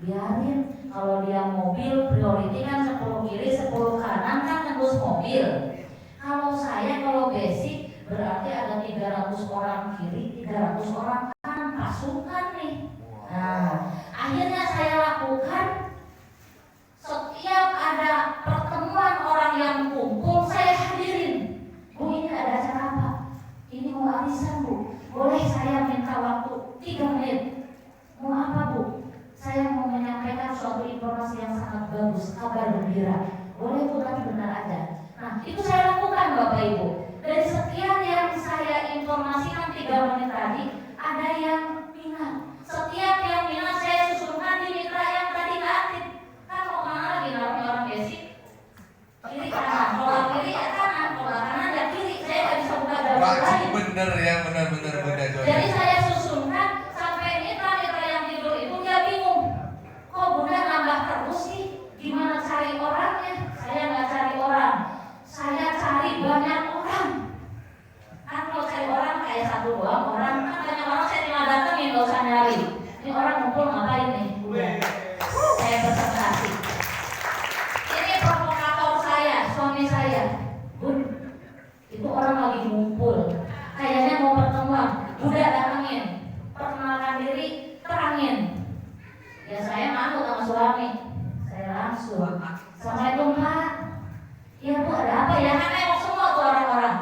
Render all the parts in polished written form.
biarin. Kalau dia mobil priority kan 10 kiri 10 kanan kan tembus mobil. Kalau basic berarti ada 300 orang kiri 300 orang kanan, pasukan nih. Nah, akhirnya saya lakukan setiap ada pertemuan orang yang kumpul saya hadirin. Bu, ini ada acara apa? Ini mau arisan, Bu. Boleh saya minta waktu 3 menit? Mau apa, Bu? Saya mau menyampaikan suatu informasi yang sangat bagus, kabar gembira. Boleh, Bu, tapi benar aja. Nah, itu saya lakukan, Bapak Ibu. Dari sekian yang saya informasikan 3 menit tadi, ada yang minat. Setiap yang minat saya susunkan di mitra yang tadi nggak aktif. Kan mau kemana lagi namanya orang basic? Kiri kanan, kalau kiri ya kanan, kalau kanan ya kiri. Saya nggak bisa buka dapur lain. Bener ya, benar-benar Bunda Joy. Jadi saya susunkan sampai mitra-mitra yang tidur itu dia bingung. Kok Bunda nambah terus sih? Gimana cari orangnya? Saya nggak cari orang, saya cari banyak orang. Kan kalau cari orang kayak 1-2 orang, kan banyak orang saya tinggal datengin, nggak usah nyari. Ini orang ngumpul ngapain nih? Saya presentasi. Ini provokator saya, suami saya. Bun, itu orang lagi ngumpul, kayaknya mau pertemuan. Udah datengin, perkenalkan diri, terangin. Ya saya malu sama suami. Saya langsung, Assalamualaikum Pak. Iya Bu, ada apa ya? Kan emang semua tuh orang-orang.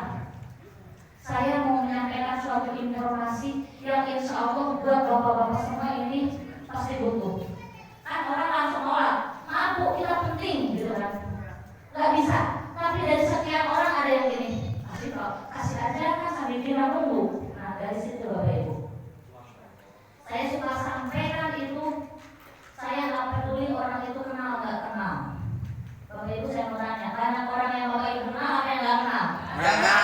Saya mau menyampaikan suatu informasi yang insya Allah buat bapak-bapak semua ini pasti butuh. Kan orang langsung nolak, maaf Bu, kita penting gitu kan. Gak bisa, tapi dari sekian orang ada yang gini, kasih aja kan sambil kira nunggu. Nah dari situ Bapak Ibu, saya suka sampaikan itu. Saya nggak peduli orang itu kenal nggak kenal. Bapak Ibu saya mau tanya, banyak orang yang Bapak Ibu kenal apa yang nggak kenal? Yang nggak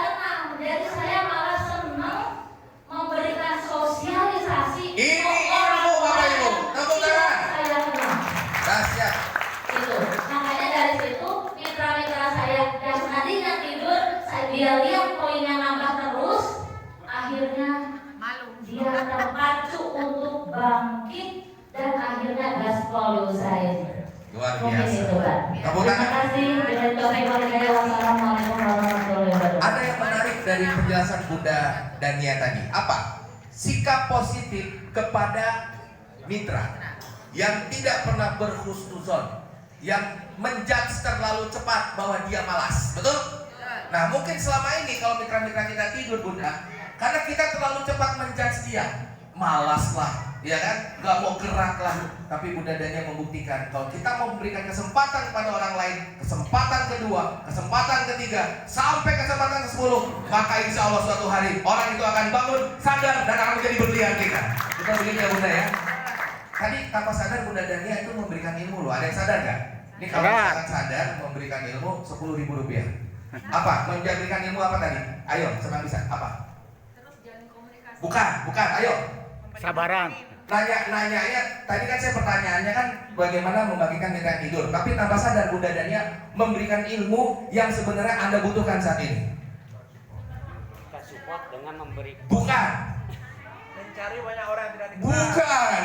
kenal. Jadi saya malah senang memberikan sosialisasi. Ini ilmu Bapak Ibu, tepuk tangan. Saya kenal. Dahsyat. Itu. Makanya dari situ mitra-mitra saya yang tadinya tidur, dia lihat poinnya nambah terus, akhirnya dia terpacu untuk bangkit dan akhirnya gaspol saya. Luar Mungkin biasa. itu kan. Terima kasih. Wassalamualaikum warahmatullahi wabarakatuh. Ada yang menarik dari penjelasan Bunda Dania tadi. Apa? Sikap positif kepada mitra yang tidak pernah berhusnuzon, yang menjudge terlalu cepat bahwa dia malas. Betul? Nah, mungkin selama ini kalau mitra-mitra kita tidur Bunda, karena kita terlalu cepat menjudge dia, malas lah, ya kan? Gak mau gerak lah. Tapi Bunda Dania membuktikan kalau kita mau memberikan kesempatan kepada orang lain, kesempatan kedua, kesempatan ketiga, sampai kesempatan ke-10, maka insya Allah suatu hari orang itu akan bangun, sadar, dan akan menjadi berlian kita. Kita begitu ya Bunda ya. Tadi tanpa sadar Bunda Dania itu memberikan ilmu loh. Ada yang sadar gak? Ini kalau sangat sadar memberikan ilmu Rp10.000. Apa? Memberikan ilmu apa tadi? Ayo, senang bisa. Apa? Bukan, ayo. Sabaran. Nanya, tadi kan saya pertanyaannya kan bagaimana membagikan mitra tidur. Tapi tanpa sadar Bunda Dania memberikan ilmu yang sebenarnya Anda butuhkan saat ini. Kita support dengan memberi. Bukan. Mencari banyak orang yang tidak dikenal. Bukan.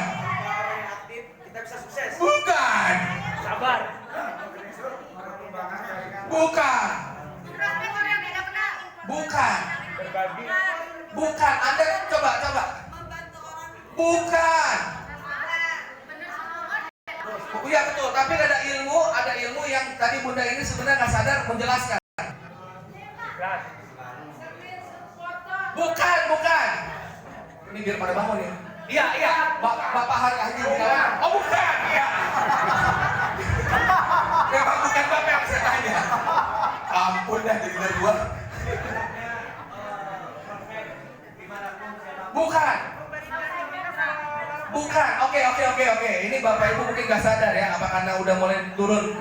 Orang yang aktif, kita bisa sukses. Bukan. Sabar. Bukan. Bukan. Berbagi. Bukan. Anda coba. Bukan. Iya betul, tapi ada ilmu yang tadi Bunda ini sebenarnya nggak sadar menjelaskan. Bukan. Ini biar pada bangun ya. Iya. Bapak hari Haji bilang, oh bukan. Iya. Memang bukan Bapak yang saya tanya. Ampun dah jadi gua. Bukan. Oke. Ini Bapak Ibu mungkin nggak sadar ya, apa karena udah mulai turun.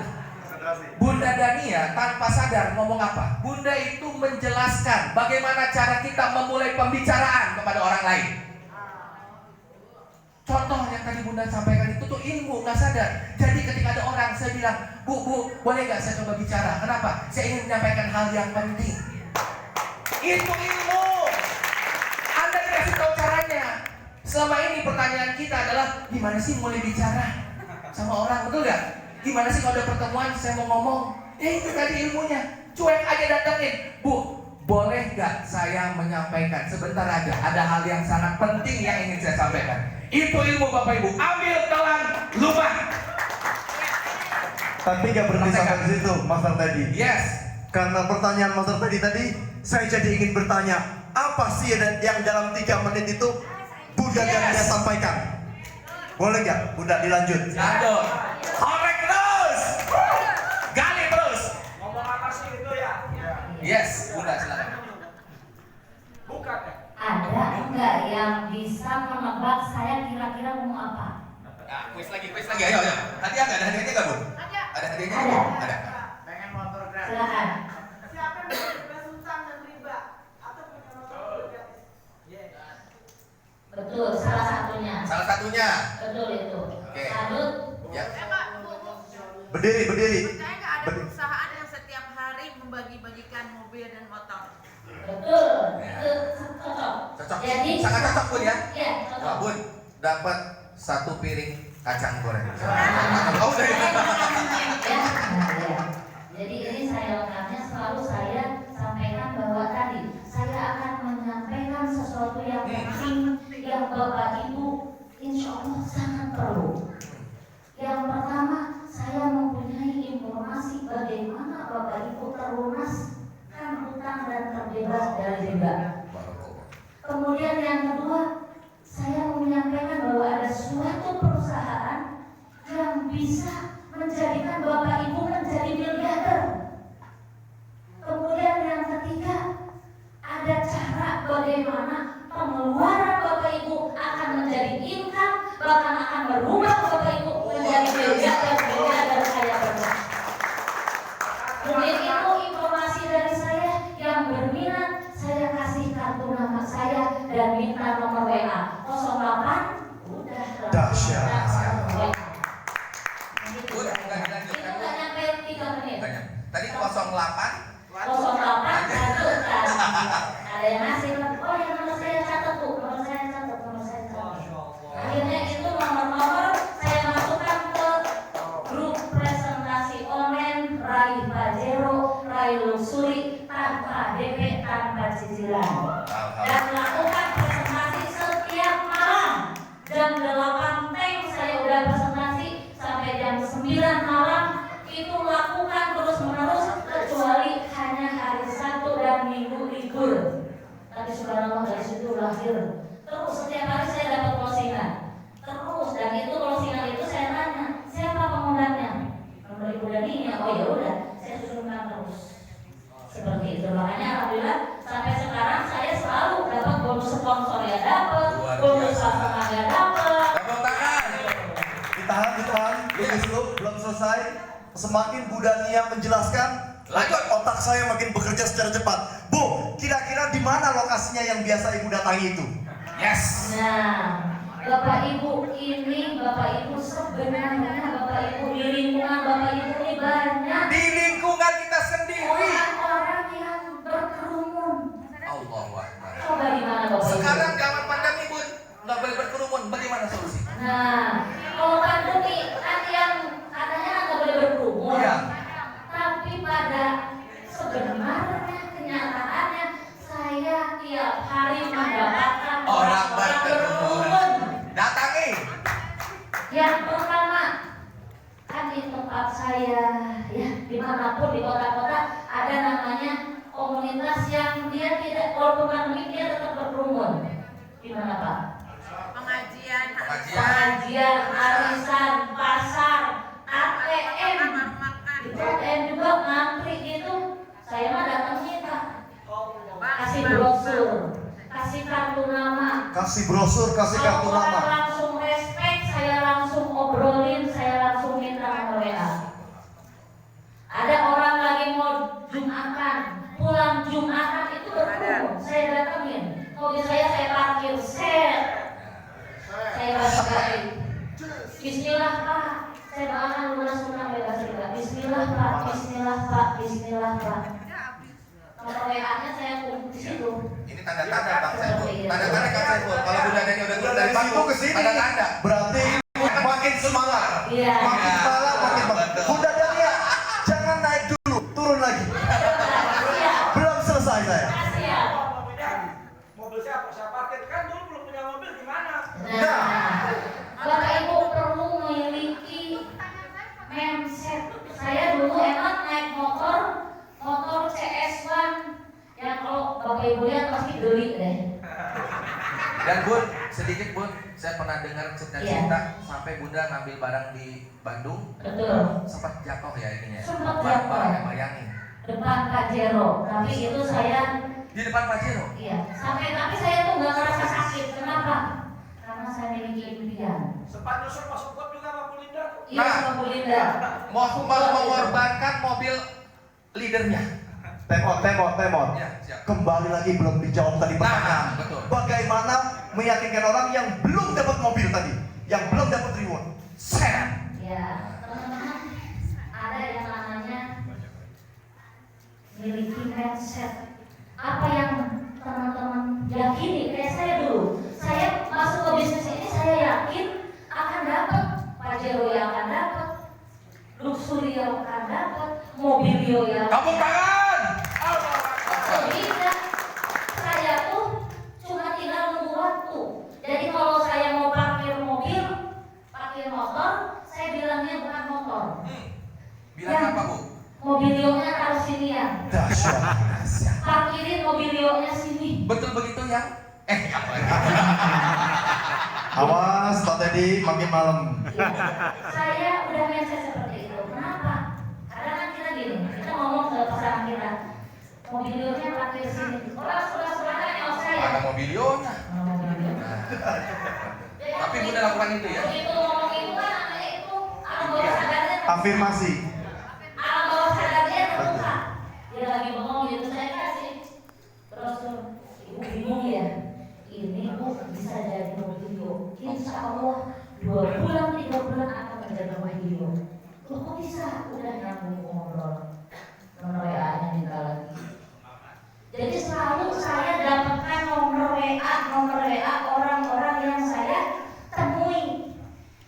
Bunda Dania tanpa sadar ngomong apa? Bunda itu menjelaskan bagaimana cara kita memulai pembicaraan kepada orang lain. Contoh yang tadi Bunda sampaikan itu tuh ilmu, nggak sadar. Jadi ketika ada orang, saya bilang, Bu, boleh nggak saya coba bicara? Kenapa? Saya ingin menyampaikan hal yang penting. Itu ilmu. Anda dikasih tahu caranya. Selama ini pertanyaan kita adalah gimana sih mulai bicara sama orang, betul gak? Gimana sih kalau ada pertemuan saya mau ngomong? Itu tadi ilmunya. Cuek aja datengin. Bu, boleh gak saya menyampaikan sebentar aja? Ada hal yang sangat penting yang ingin saya sampaikan. Itu ilmu Bapak Ibu. Ambil telan lumah. Tapi gak berhenti sampai di situ, Master tadi. Yes. Karena pertanyaan Master tadi, saya jadi ingin bertanya, apa sih yang dalam 3 menit itu Bunda dan dia sampaikan? Boleh gak Bunda dilanjut? Lanjut. Korek terus. Gali terus. Ngomong apa sih itu ya? Yes, Bunda silakan. Bukan ya? Ada enggak yang bisa menebak saya kira-kira ngomong apa? Nah, kuis lagi, ayo. Hadiah nggak? Ada hadiahnya nggak, Bu? Ada hadiahnya? Ada. Ada. Pengen motor gratis. Silakan. Siapa yang bebas hutang dan riba atau punya motor gratis? Betul, salah satunya. Salah satunya. Betul itu. Oke. Lanjut. Ya. Berdiri. Percaya nggak ada perusahaan yang setiap hari membagi-bagikan mobil dan motor? Betul. Ya. Itu cocok. Cocok. Jadi Sangat cocok, Bun ya. Iya, Wah, cocok. Bun, dapat 1 piring kacang goreng. Oh, udah ya. Ya, nah, ya. Jadi ini saya lengkapnya selalu saya sampaikan bahwa tadi saya akan menyampaikan sesuatu yang penting yang Bapak Ibu insya Allah sangat perlu. Yang pertama, saya mempunyai informasi bagaimana Bapak Ibu terlunaskan hutang dan terbebas dari riba. Kemudian yang kedua, saya menyampaikan bahwa ada suatu perusahaan yang bisa menjadikan Bapak Ibu menjadi miliarder. Kemudian yang ketiga, ada cara bagaimana pengeluaran Bapak Ibu akan menjadi income, bahkan akan merubah Bapak Ibu menjadi miliarder saya berdua. Mungkin itu informasi dari saya. Yang berminat, saya kasih kartu nama saya dan minta nomor WA 08. Udah. Dahsyat. Bun, nggak dilanjutkan, Itu Bu. nggak nyampe 3 menit. Banyak. Tadi 08. 08 lanjutkan. Ada yang ngasih, oh yang nomor saya catat tuh, nomor saya catat. Akhirnya itu nomor-nomor saya masukkan ke grup presentasi online Raih Pajero, Raih Luxury tanpa DP, tanpa cicilan. Dan lakukan presentasi setiap malam. Jam 8 teng saya udah presentasi sampai jam 9 malam. Itu lakukan terus-menerus kecuali hanya hari Sabtu dan Minggu libur. Tapi subhanallah dari situ lahir. Terus setiap hari saya dapat closingan. Terus dan itu closingan itu saya tanya, siapa pengundangnya? Nomor Ibu Daninya. Oh ya udah, saya susunkan terus. Seperti itu. Makanya alhamdulillah sampai sekarang saya selalu dapat bonus sponsor ya dapat, Luar bonus biasa. pasangan ya dapat. Tepuk tangan. Ditahan, dulu belum selesai. Semakin Bu Dania menjelaskan, Lanjut. otak saya makin bekerja secara cepat. Bu, kira-kira di mana lokasinya yang biasa Ibu datangi itu? Yes. Nah, Bapak Ibu ini, Bapak Ibu sebenarnya Bapak Ibu di lingkungan Bapak Ibu ini banyak Di lingkungan kita sendiri. orang-orang yang berkerumun. Allahu Akbar. Coba di mana Bapak Ibu? Sekarang zaman pandemi, Bun, nggak boleh berkerumun. Bagaimana solusi? Nah, kalau pandemi kan yang katanya nggak boleh berkerumun. Iya. Tapi pada sebenarnya kenyataannya saya tiap hari mendapatkan Orang orang-orang berkerumun. Datangi. Yang pertama, kan di tempat saya, ya dimanapun di kota-kota ada namanya komunitas yang dia tidak, walaupun pandemi dia tetap berkerumun. Di mana Pak? Pengajian, Pengajian, arisan, pasar, ATM. Itu ATM juga ngantri gitu. Saya mah datangnya Pak. Kasih brosur, kasih kartu nama. Kasih brosur, kasih kartu Kalau orang nama. langsung respect, saya langsung obrolin, saya langsung minta nomor WA. Ada orang lagi mau Jumatan, pulang Jumatan itu berkerumun, saya datengin. Mobil saya parkir, saya kasih. Bismillah Pak, saya doakan lunas hutang bebas riba. Bismillah Pak, Bismillah Pak, Bismillah Pak. Nomor WA-nya saya kumpul di situ. Ini tanda-tanda Bang Saiful. Tanda-tanda Kang Saiful. Kalau Bunda Dani udah keluar dari dari situ ke sini. Ada tanda. Berarti makin semangat. Iya. Makin semangat, makin semangat. Bunda Dania, jangan naik dulu, turun lagi. Siap. Belum selesai saya. Siap. Mobil siapa? Saya parkir kan dulu belum punya mobil gimana? Nah, Bapak Ibu perlu memiliki mindset. Saya dulu emang naik motor CS1 yang kalau Bapak Ibu lihat pasti geli deh. Dan Bun, sedikit Bun, saya pernah dengar cerita-cerita sampai Bunda ngambil barang di Bandung, Betul. sempat jatuh ya ininya. Sempat Barang-barang jatuh. yang bayangin. Depan Pajero, tapi itu saya Di depan Pajero. iya, tapi saya tuh nggak ngerasa sakit. Kenapa? Karena saya miliki impian. Sempat nusuk masuk got juga sama Bu Linda. Iya, Nah. sama Bu Linda. Mau mengorbankan mobil leadernya. Temot. Ya, siap. Kembali lagi belum dijawab tadi pertanyaan. Nah, betul. Bagaimana meyakinkan orang yang belum dapat mobil tadi, yang belum dapat reward? Set. Ya, teman-teman, ada yang namanya miliki mindset. Apa yang teman-teman yakini? Kayak saya dulu, saya masuk ke bisnis ini, saya yakin akan dapat Pajero yang akan dapat, luxury yang akan dapat, mobilio yang Tepuk tangan. tidak. Saya tuh cuma tinggal nunggu waktu. Jadi kalau saya mau parkir mobil, parkir motor, saya bilangnya bukan motor. Bilang Ya. apa Bu? Mobilionya taruh sinian. Dahsyat. Parkirin mobilionya sini. Betul begitu ya? Apa ya? Awas Pak Teddy, makin malam. Ya. Saya udah mindset seperti itu. Kenapa? Karena kan kita gini, kita ngomong ke pasangan kita, mobilionya parkir sini. Orang sudah yang saya. Ada mobilionya. Tapi Bunda lakukan itu ya? Begitu ngomong itu kan namanya itu alam bawah sadarnya. Afirmasi. Alam bawah sadarnya terbuka. Dia lagi bengong gitu, saya kasih. Terus tuh, ibu bingung ya. Ini bu bisa jadi mobilio. Insya Allah 2 bulan 3 bulan akan menjadi mobilio. Loh kok bisa? Udah nyambung ngobrol. Nomor WA-nya minta lagi. Jadi selalu saya dapatkan nomor WA orang-orang yang saya temui.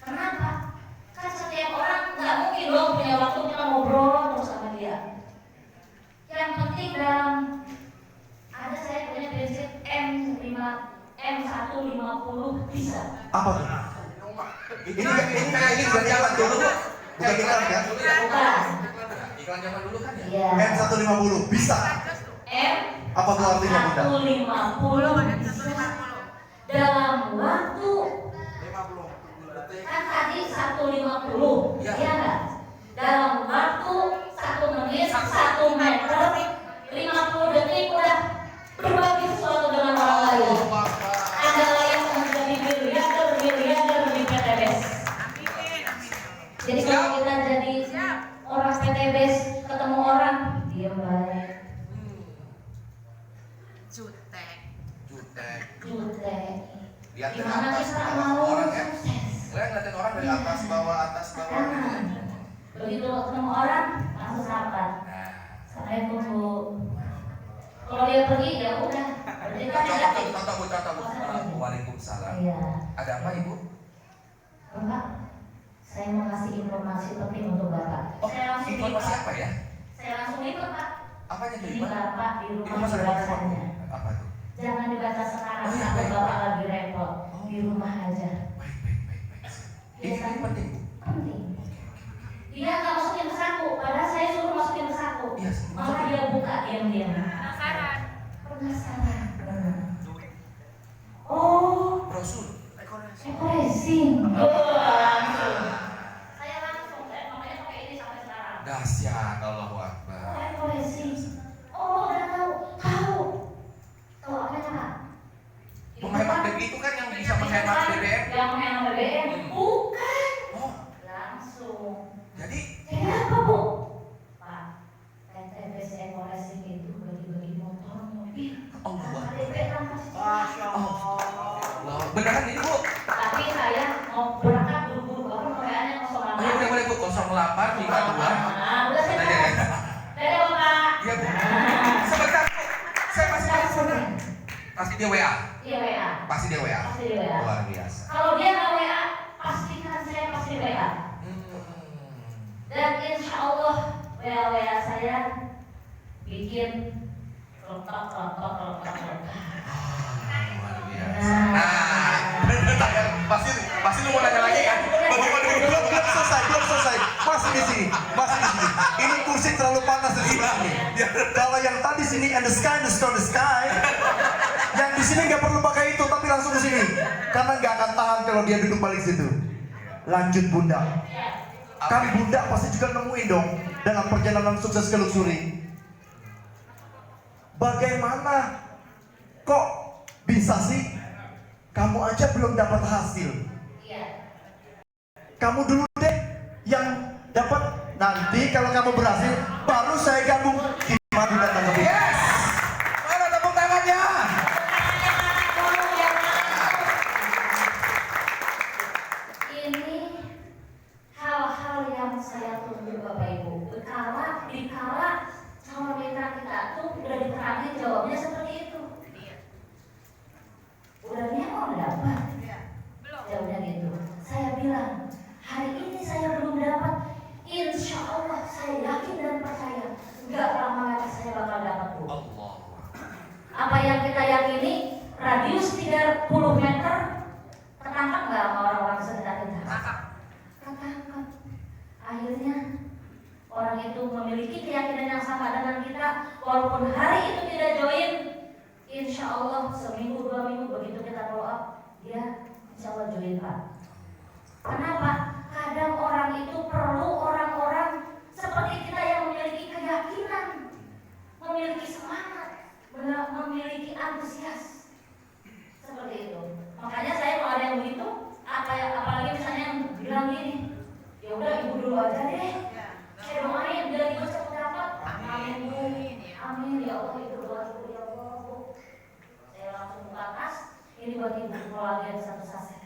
Kenapa? Kan setiap orang nggak mungkin dong punya waktu kita ngobrol terus sama dia. Yang penting dalam ada saya punya prinsip M150 bisa. Apa tuh? Ini bukan zaman dulu. Bukan iklan kan? Bukan. Iklan zaman dulu kan ya? Iya. M150 bisa. M Apa tuh artinya Bunda? 150 bisa. Dalam waktu 50 kan tadi 150 Ya. ya nggak? Dalam waktu 1 menit 1 meter 50 detik udah berbagi sesuatu dengan orang lain. Anda layak menjadi miliarder di PTBS. Jadi kalau kita jadi orang PTBS ketemu orang diam baik, Jutek. Jutek. Lihat dari gimana atas kita bawah mau orang ya? sukses? Kalian ngeliatin orang dari atas bawah Jangan. Begitu ketemu orang langsung sapa. Nah, Assalamualaikum Bu. Kalau dia pergi ya udah. Berarti kan negatif. contoh Bu. Waalaikumsalam. Iya. Ada apa Ibu? Bapak, saya mau kasih informasi penting untuk Bapak. Oh, Saya langsung informasi lipat. apa ya? Saya langsung lipat Pak. Apanya tuh Ini Ibu? Bapak di Ibu rumah masa depan apa? bacanya. Apa tuh? Jangan dibaca sekarang Oh, iya, sampai baik. Bapak lagi repot. Di rumah aja. Baik. Ini Iya, penting Bu. Penting. Dia nggak masukin ke saku, padahal saya suruh masukin ke saku. Iya, Malah masukin. dia buka diam-diam. Penasaran. Penasaran. Benar. Oh, Brosur. racing. Langsung. Saya langsung, saya makanya pakai ini sampai sekarang. Dahsyat, Allahu Akbar. Oh, racing. Oh, udah tahu. Tahu. Tahu apa ya, Pak? Menghemat BBM itu kan yang bisa menghemat BBM. Yang menghemat BBM. Bukan. Oh, Langsung. jadi Jadi apa, Bu? Pak, PTBS Eco Racing itu bagi-bagi motor, mobil. Allah Tanpa Akbar. DP, tanpa cicilan. Masya Allah. Beneran ini Bu? Tapi saya mau berangkat buru-buru, Bapak mau WA-nya 08. Oh, ya boleh Bu, 0852. Nah, udah saya tahu. Dadah, Bapak. Iya Bu. Sebentar Bu, saya masih Langsung. Pasti dia WA. Iya WA. Pasti dia WA. Pasti dia WA. Luar biasa. Kalau dia nggak WA, pastikan saya pasti WA. Dan insya Allah WA saya bikin letak. Luar biasa. Nah, pasti lu mau nanya lagi kan? Bagaimana Belum selesai. Masih di sini. Ini kursi terlalu panas di sini. Kalau yang tadi sini and the sky. Yang di sini nggak perlu pakai itu, tapi langsung ke sini. Karena nggak akan tahan kalau dia duduk balik situ. Lanjut Bunda. Kan Bunda pasti juga nemuin dong dalam perjalanan sukses ke luxury. Bagaimana kok bisa sih kamu aja belum dapat hasil? Iya. Kamu dulu deh yang dapat. Nanti kalau kamu berhasil, baru saya gabung. Gimana Bunda tanggapi? Yes. Mana tepuk tangannya? Ini hal-hal yang saya tunggu Bapak Ibu. Dikala calon mitra kita tuh udah diterangin jawabnya seperti itu. Udah memang dapat. Jawabnya gitu. Saya bilang hari ini saya belum dapat. Insya Allah saya yakin dan percaya nggak lama lagi saya bakal dapat Bu. Allah. Apa yang kita yakini radius 30 meter ketangkap nggak sama orang-orang sekitar kita? Ketangkap. Akhirnya orang itu memiliki keyakinan yang sama dengan kita, walaupun hari itu tidak join. Insya Allah seminggu 2 minggu begitu kita follow up, dia insya Allah join Pak. Kenapa? Kadang orang itu perlu orang-orang seperti kita yang memiliki keyakinan, memiliki semangat, memiliki antusias seperti itu. Makanya saya kalau ada yang begitu, apalagi misalnya yang bilang gini, ya udah ibu dulu aja deh, saya doain biar ibu cepat dapat. Amin Bu, amin ya Allah, ibu doa dulu ya Allah Bu. Saya langsung buka tas, ini buat ibu kolagen 1 saset.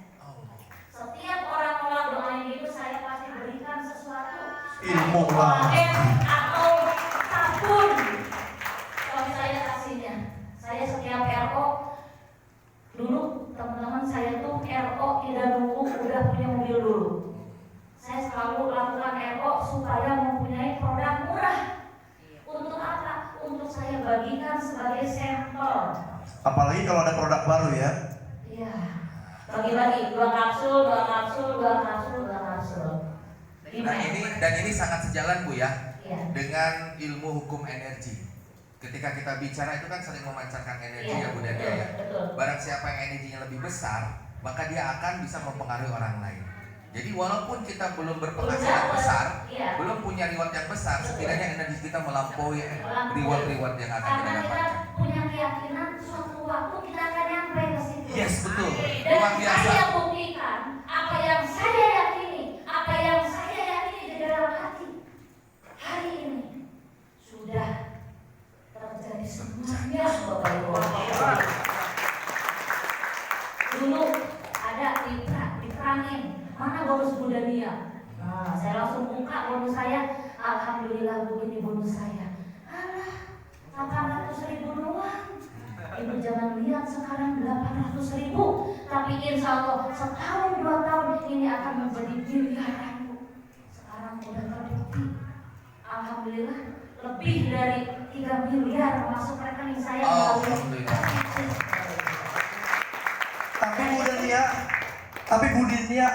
Setiap orang nolak doain itu saya pasti berikan sesuatu. Ilmu lah. Kolagen atau sabun. Kalau saya kasihnya, saya setiap RO dulu teman-teman saya tuh RO tidak nunggu udah punya mobil dulu. Saya selalu lakukan RO supaya mempunyai produk murah. Untuk apa? Untuk saya bagikan sebagai sampel. Apalagi kalau ada produk baru ya. Iya. Bagi-bagi 2 kapsul. Nah ini sangat sejalan Bu ya Iya. dengan ilmu hukum energi. Ketika kita bicara itu kan sering memancarkan energi Iya, ya Bu Dania ya. betul. Barang siapa yang energinya lebih besar, maka dia akan bisa mempengaruhi orang lain. Jadi walaupun kita belum berpenghasilan besar, Iya. belum punya reward yang besar, setidaknya energi kita melampaui reward yang akan kita Karena kita dapatkan. punya keyakinan suatu waktu kita akan nyampe ke situ. Yes, betul. Dan Luar biasa. saya buktikan apa yang saya yakini di dalam hati hari ini sudah terjadi semuanya Bapak Ibu. Dulu ada diterangin mana bonus Bu Dania. Nah, saya langsung buka bonus saya. Alhamdulillah Bu, ini bonus saya. Alah, 800.000 doang. Ibu jangan lihat sekarang 800.000, tapi insya Allah setahun 2 tahun ini akan menjadi miliaran Bu. Sekarang udah terbukti. Alhamdulillah lebih dari 3 miliar masuk rekening saya melalui. Alhamdulillah. Tapi Bu Dania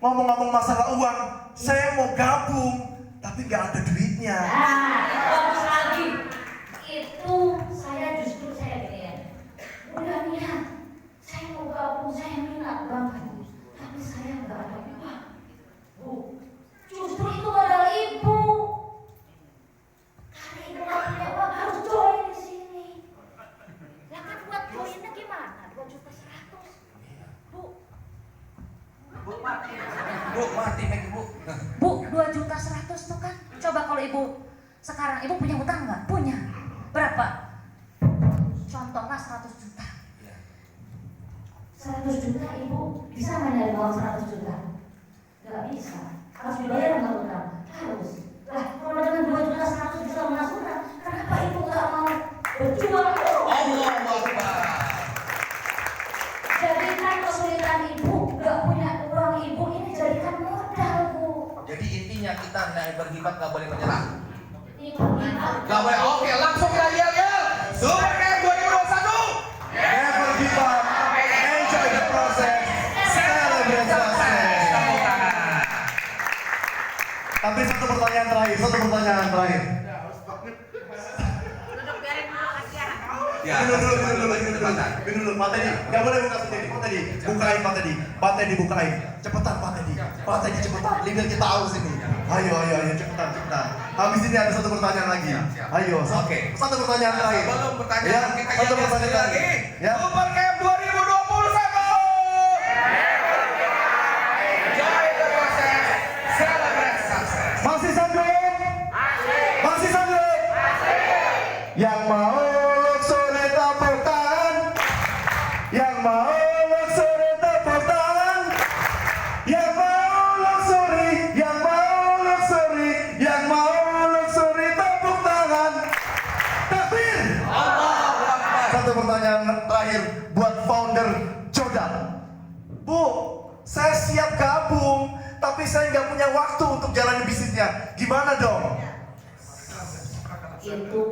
ngomong-ngomong masalah uang, saya mau gabung, tapi nggak ada duitnya. Nah, itu bagus lagi. Itu saya justru saya gini ya. Udah niat, saya mau gabung, saya minat banget. Tapi saya nggak ada uang. Bu, justru itu adalah ibu. Karena ibu nggak punya uang harus join di sini. Ya kan buat joinnya gimana? 2.100.000. Bu, Bu mati Meg Bu. Bu, 2.100.000 tuh kan. Coba kalau ibu sekarang ibu punya utang nggak? Punya. Berapa? Contohnya 100 juta. 100 juta ibu bisa nggak nyari uang 100 juta? Nggak bisa. Harus dibayar nggak utang? Harus. Lah, kalau dengan 2.100.000 bisa lunas utang, kenapa ibu nggak mau berjuang? Allahu Akbar. intinya kita bergibah nggak boleh menyerah. Ini bergibah. Nggak boleh. Oke, langsung kita yel. Super Camp 2021. Never give up. Enjoy the process. Celebrate success. Tepuk tangan. Tapi satu pertanyaan terakhir. Duduk biarin dulu kasihan. Ya, Dulu, Pak Teddy. Nggak boleh buka sendiri. Pak Teddy, bukain Pak Teddy. Pak Teddy bukain. Cepetan Pak Teddy. Pak Teddy cepetan. Biar kita tahu sini. Ayo, cepetan. Habis ini ada satu pertanyaan lagi. Ayo, Oke. satu pertanyaan terakhir. Sebelum Ya, pertanyaan kita satu yang pertanyaan lagi. lagi. Ya. Super Camp 2021. Enjoy the process. Celebrate success. Masih sanggup? Masih sanggup? Yang mau luxury tepuk tangan. Yang mau luxury tepuk tangan. Yang mau luxury, yang mau luxury tepuk tangan. Takbir. Allahu Akbar. Satu pertanyaan terakhir buat founder Jodan. Bu, saya siap gabung, tapi saya nggak punya waktu untuk jalan bisnisnya. Gimana dong? Itu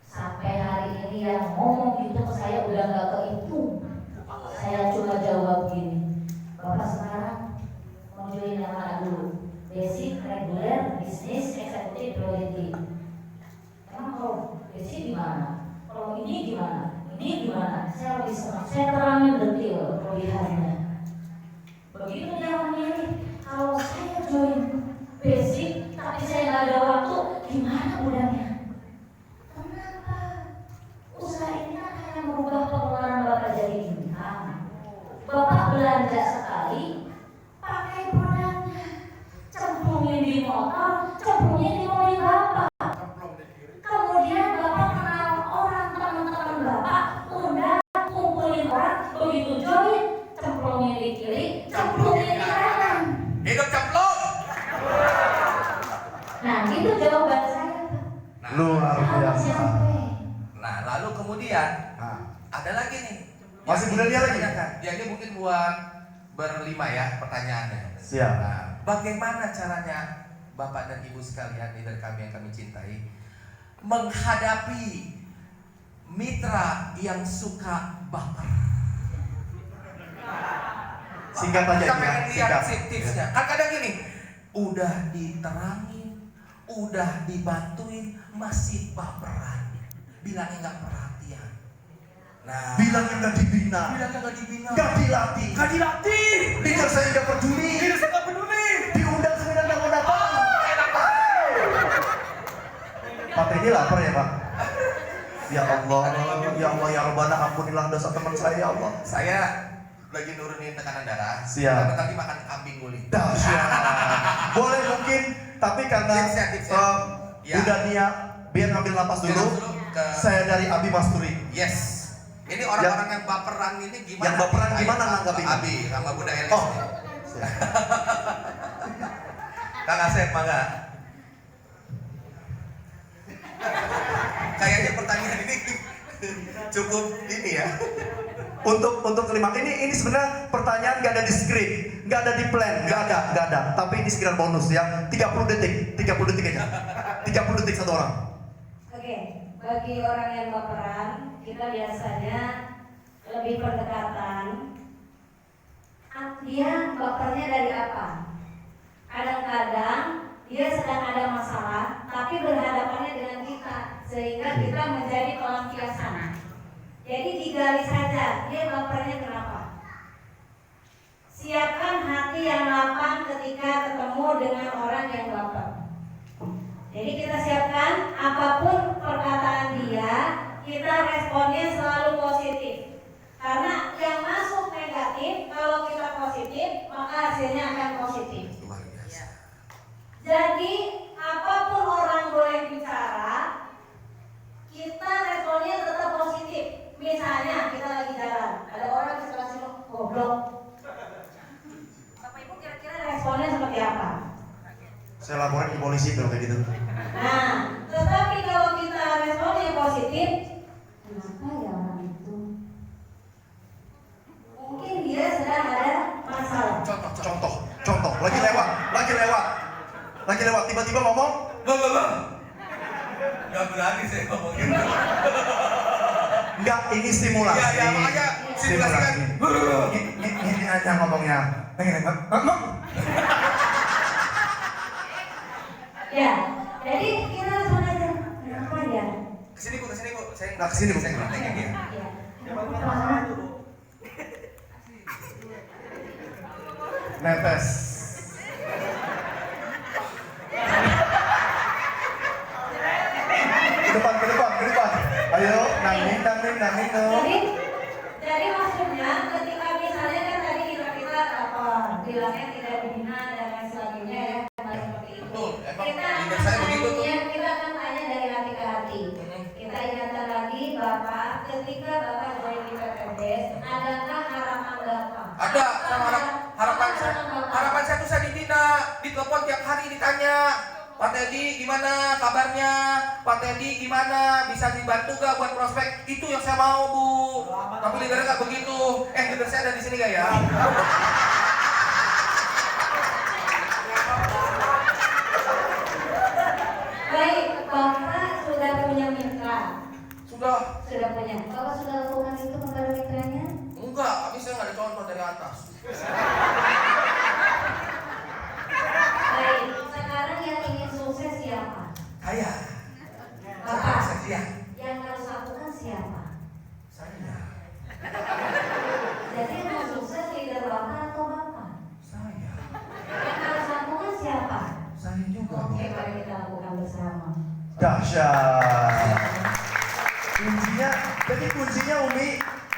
sampai hari ini yang ngomong itu ke saya udah nggak kehitung. Saya cuma jawab gini, Bapak sekarang mau join yang mana dulu? Basic, reguler, bisnis, eksekutif, priority. Emang kalau basic gimana? Kalau ini gimana? Ini gimana? Saya lebih senang. Saya terangin detail kelebihannya. Begitu dia memilih, kalau saya join basic tapi saya nggak ada waktu, gimana mudahnya? Kenapa? Usaha ini kan hanya merubah pengeluaran Bapak jadi income. Bapak belanja sekali, pakai produknya, cemplungin di motor, cemplungin di mobil Bapak. Kemudian Bapak kenal orang, teman-teman Bapak, undang, kumpulin orang, begitu join, cemplungin di kiri, cemplungin di kanan. Hidup cemplung. Nah, itu jawaban saya. Nah, Luar biasa. Nah, lalu kemudian Nah, ada lagi nih. Masih Yang muda dia lagi? ditanyakan. Ya, ini mungkin buat berlima ya pertanyaannya. siap. Nah, bagaimana caranya Bapak dan Ibu sekalian, leader kami yang kami cintai, menghadapi mitra yang suka baper? Singkat aja Kita ya. pengen lihat Singkat. tipsnya. Kan kadang gini, udah diterangin, udah dibantuin, masih baperan, bilangnya nggak perhatian. Nah, Bilangnya nggak dibina, bilangnya nggak dibina, nggak dilatih. Leader saya nggak peduli. Diundang seminar nggak mau datang. Pak Teddy lapar ya Pak? Ya Allah, ya Rabbana, ampunilah dosa teman saya ya Allah. Saya lagi nurunin tekanan darah. Siap. Nanti makan kambing guling. Dahsyat. Boleh mungkin, tapi karena Tipsnya. Ya. udah niat, biar ngambil napas dulu. Biar dulu ke- Saya dari Abi Masturi. Yes. Ini orang-orang yang baperan ini gimana? Yang baperan Ayo, gimana Pak nanggapinnya? Abi sama Bunda Elis. Oh, siap. Kang Asep, mangga. Kayaknya pertanyaan ini cukup ini ya. Untuk kelima ini sebenarnya pertanyaan nggak ada di skrip, nggak ada di plan, nggak ada. Tapi ini sekedar bonus ya. 30 detik aja. 30 detik satu orang. Oke, bagi orang yang baperan, kita biasanya lebih pendekatan. Dia bapernya dari apa? Kadang-kadang dia sedang ada masalah, tapi berhadapannya dengan kita, sehingga kita menjadi pelampiasan. Jadi digali saja, dia bapernya kenapa? Siapkan hati yang lapang ketika ketemu dengan orang yang baper. Jadi kita siapkan apapun perkataan dia, kita responnya selalu positif. Karena yang masuk negatif, kalau kita positif, maka hasilnya akan positif. Luar biasa. Jadi apapun orang boleh bicara, kita responnya tetap positif. Misalnya kita lagi jalan, ada orang di sebelah sini goblok. Bapak Ibu kira-kira responnya seperti apa? Saya laporan ke polisi kalau kayak gitu. Nah, tetapi kalau kita responnya positif, kenapa ya orang itu? Mungkin dia sedang ada masalah. Contoh, lagi lewat. tiba-tiba ngomong, Bang. Gak berani saya ngomong gitu. enggak, ini stimulasi. Iya, makanya simulasi kan. Ini aja ngomongnya. Ya, jadi kita harus belajar. Kenapa ya? Kesini bu. Saya Nah, kesini, Bu. Saya ngerti dia. Ya. Netes. Ke depan. Ayo, nangin tuh. Jadi maksudnya ketika misalnya kan tadi kita bilangnya tidak dibina dan lain sebagainya ya, kembali seperti itu. Betul, emang Kita leader saya begitu tuh. kita akan tanya dari hati ke hati. Kita ingatkan lagi Bapak, ketika Bapak join di PPDS, adakah harapan Bapak? Ada sama harapan saya tuh saya dibina, ditelepon tiap hari ditanya, Pak Teddy gimana kabarnya? Pak Teddy gimana? Bisa dibantu gak buat prospek? Itu yang saya mau bu. Tapi leadernya gak begitu. Leader saya ada di sini gak ya? Baik, Bapak sudah punya mitra. Sudah. Sudah punya. Bapak sudah lakukan itu kepada mitranya? Enggak, tapi saya gak ada contoh dari atas. Baik, sekarang yang ingin sukses siapa? Saya. Bapak. Saya. Yang harus lakukan siapa? Saya. Jadi yang mau sukses leader Bapak atau Bapak? Saya. Yang harus lakukan siapa? Saya juga. Oke, mari kita lakukan bersama. Dahsyat. Kuncinya Umi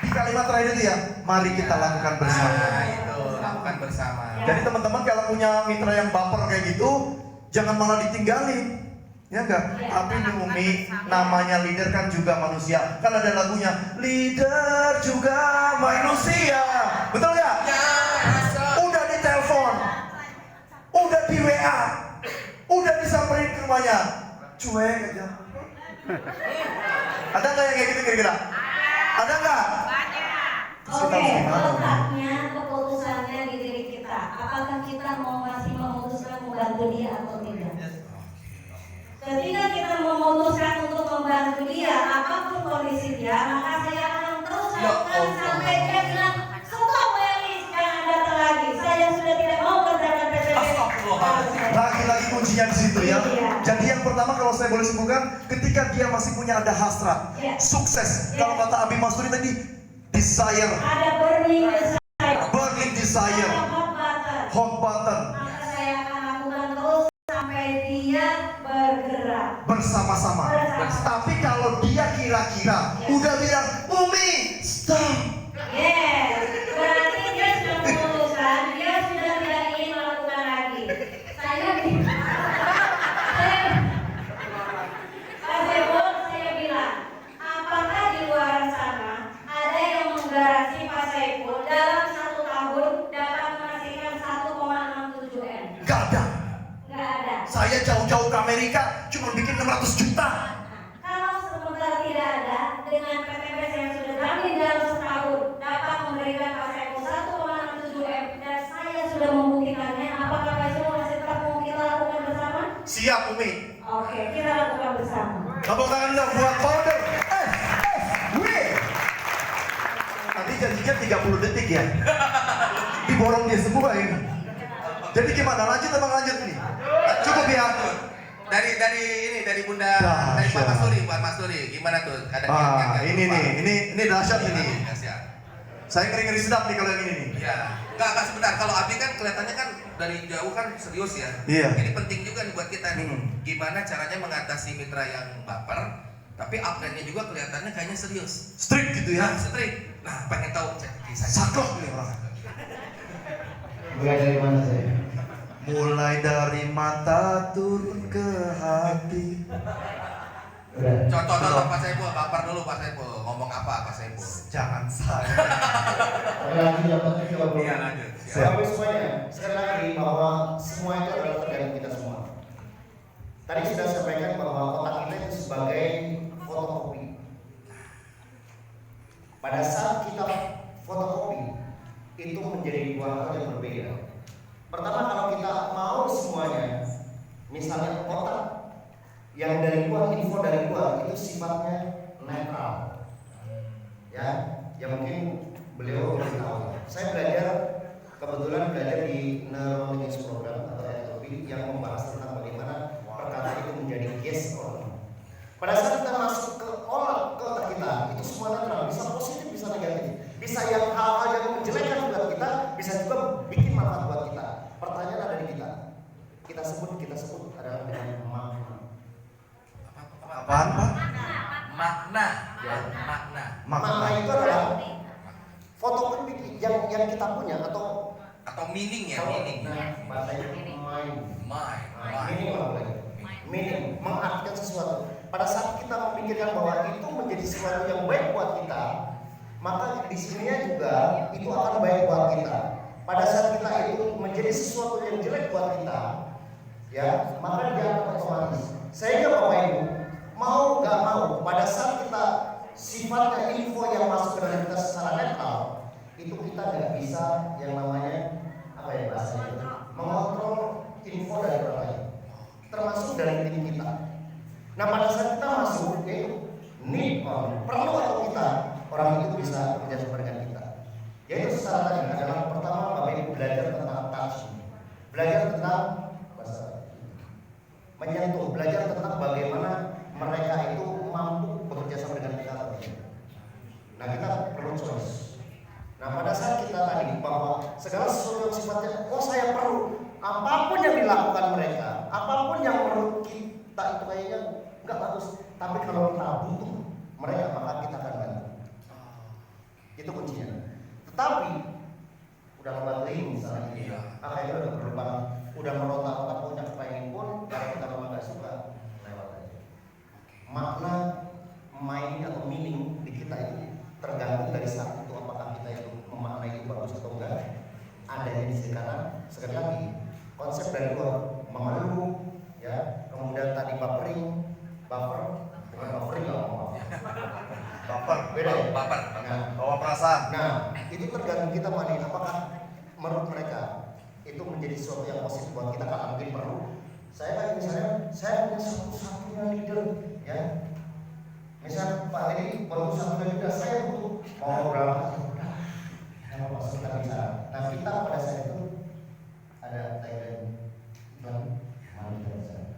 di kalimat terakhir itu ya, mari kita lakukan bersama. Nah, itu lakukan bersama. Jadi teman-teman kalau punya mitra yang baper kayak gitu, jangan malah ditinggalin. Ya enggak? Ya. Tapi ini Umi, namanya leader kan juga manusia. Kan ada lagunya, leader juga manusia. Betul nggak? Ya, masa. Udah ditelepon, udah di WA, udah disamperin ke rumahnya, cuek aja. Ada nggak yang kayak gitu kira-kira? Ada nggak? Oke, letaknya keputusannya di diri kita. Apakah kita masih memutuskan membantu dia atau tidak? Ketika kita memutuskan untuk membantu dia, apapun kondisi dia, maka saya akan terus lakukan sampai dia bilang, stop Melis, jangan datang lagi. Saya sudah tidak mau kerjakan PPDS. Astagfirullahaladzim. Lagi-lagi kuncinya di situ ya. Iya. Jadi yang pertama kalau saya boleh simpulkan, ketika dia masih punya ada hasrat, Iya. sukses. Iya. Kalau kata Abi Masuri tadi, desire, Ada burning desire, burning desire, ada hot button. hot button, Maka saya akan lakukan terus sampai dia bergerak. bersama-sama. Bersama. Tapi kalau dia kira-kira udah bilang, Umi, stop. Yes, berarti dia sudah memutuskan, dia sudah tidak ingin melakukan lagi. Saya bilang, apakah di luar sana ada yang menggarasi Pak Saiful dalam 1 tahun dapat menghasilkan 1,67 M? Gak ada. Nggak ada. Saya jauh-jauh ke Amerika, cuma bikin 600 juta. Kalau sementara tidak ada, dengan PTPS yang sudah jamin dalam setahun dapat memberikan Pak Saiful 1,67 M dan saya sudah membuktikannya, apakah Pak Saiful masih tetap mau kita lakukan bersama? Siap, Umi. Oke, kita lakukan bersama. Tepuk tangan dong buat founder. W. Nanti janjinya 30 detik ya. Diborong dia semua ini. Jadi gimana? Lanjut atau lanjut nih? Cukup ya. Dari Bunda, Dahsyat. dari Pak Mas Turi, gimana tuh? Ada Ini dahsyat ini. Dahsyat. Saya ngeri-ngeri sedap nih kalau yang ini nih. Iya. Enggak sebentar. Kalau Abi kan kelihatannya kan dari jauh kan serius ya. Iya. Ini penting juga nih buat kita nih. Hmm. Gimana caranya mengatasi mitra yang baper, tapi upline-nya juga kelihatannya kayaknya serius. Strict gitu ya. Nah, strict. Nah, pengen tahu kisah. Saklek nih orang. Mulai dari mana saya? Mulai dari mata turun ke hati. Udah. Contoh Pak Saiful, baper dulu Pak Saiful. Ngomong apa Pak Saiful? Jangan saya. Lagi dapatnya 30. Iya, lanjut. Siap. Tapi semuanya, sekali lagi bahwa semua itu adalah tergantung kita semua. Tadi sudah sampaikan bahwa otak kita itu sebagai fotokopi. Pada saat kita fotokopi, itu menjadi dua hal yang berbeda. Pertama, kalau kita mau semuanya Misalnya kotak yang dari luar, info dari luar itu sifatnya netral. Ya, yang mungkin beliau belum tahu. Saya kebetulan belajar di Neurolinguistics Program atau NLP yang membahas tentang bagaimana perkataan itu menjadi yes or no. Pada saat kita masuk ke otak kita, itu semua netral, bisa positif, bisa negatif, bisa yang hal-hal yang menjelekkan buat kita, bisa juga bikin manfaat buat kita. Pertanyaan ada di kita. Kita sebut adalah dengan makna. Apaan, Pak? Makna. Ya. Makna. Makna itu adalah fotokopi yang kita punya atau meaning ya, meaning. Nah, bahasanya mind. Mind. Meaning, mengartikan sesuatu. Pada saat kita memikirkan bahwa itu menjadi sesuatu yang baik buat kita, maka di sininya juga itu akan baik buat kita. Pada saat kita itu menjadi sesuatu yang jelek buat kita, ya, maka dia akan otomatis. Sehingga Bapak Ibu, mau nggak mau, pada saat kita sifatnya info yang masuk ke dalam kita secara netral, itu kita nggak bisa yang namanya apa ya bahasanya itu, mengontrol info dari orang lain, termasuk dari tim kita. Nah pada saat kita masuk yaitu need on, perlu atau kita, orang itu bisa bekerja sama dengan kita. Yaitu secara tadi adalah pertama Bapak Ibu belajar tentang touch, belajar tentang menyentuh, belajar tentang bagaimana mereka itu mampu bekerja sama dengan kita. Nah kita perlu choice. Nah pada saat kita tadi bahwa segala sesuatu yang sifatnya, oh saya perlu, apapun yang dilakukan mereka, apapun yang menurut kita itu kayaknya nggak bagus, tapi kalau kita butuh mereka maka kita akan bantu. Itu kuncinya. Tetapi udah ngebantuin misalnya, akhirnya udah berubah, udah meronta-ronta punya kepengen pun, kalau kita memang nggak suka, lewat aja. Makna main atau meaning di kita itu tergantung dari saat itu apakah kita itu memaknai itu bagus atau enggak. Ada di sisi kanan. Sekali lagi konsep dari luar memeluk, ya, kemudian tadi buffer bukan buffering nggak ngomong. Baper. Beda ya? Baper. Nah, Bawa perasaan. nah, itu tergantung kita mana. Apakah menurut mereka itu menjadi sesuatu yang positif buat kita, kalau mungkin perlu. Saya kan misalnya saya punya satu-satunya leader, ya. Misal Pak Edi baru satu leader, saya butuh mau berapa? Yang masuk kita bisa. Nah kita pada saat itu ada tagline dan manifestasi.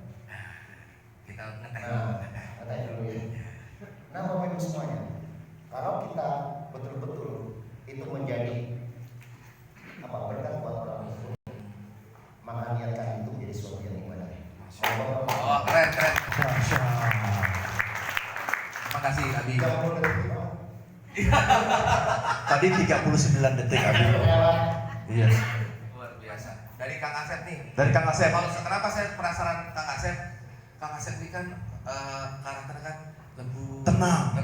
Kita ngetek. Nah, ngetek dulu ya. Nah Bapak Ibu semuanya, kalau kita betul-betul itu menjadi apa berkat buat orang itu, maka niatkan itu menjadi sesuatu yang ibadah. Oh keren. Terima kasih Abi. Tadi 39 detik Abi. Iya. Luar biasa. Dari Kang Asep nih. Dari Kang Asep. Kenapa saya penasaran Kang Asep? Kang Asep ini kan karakternya kan lembut, Tenang.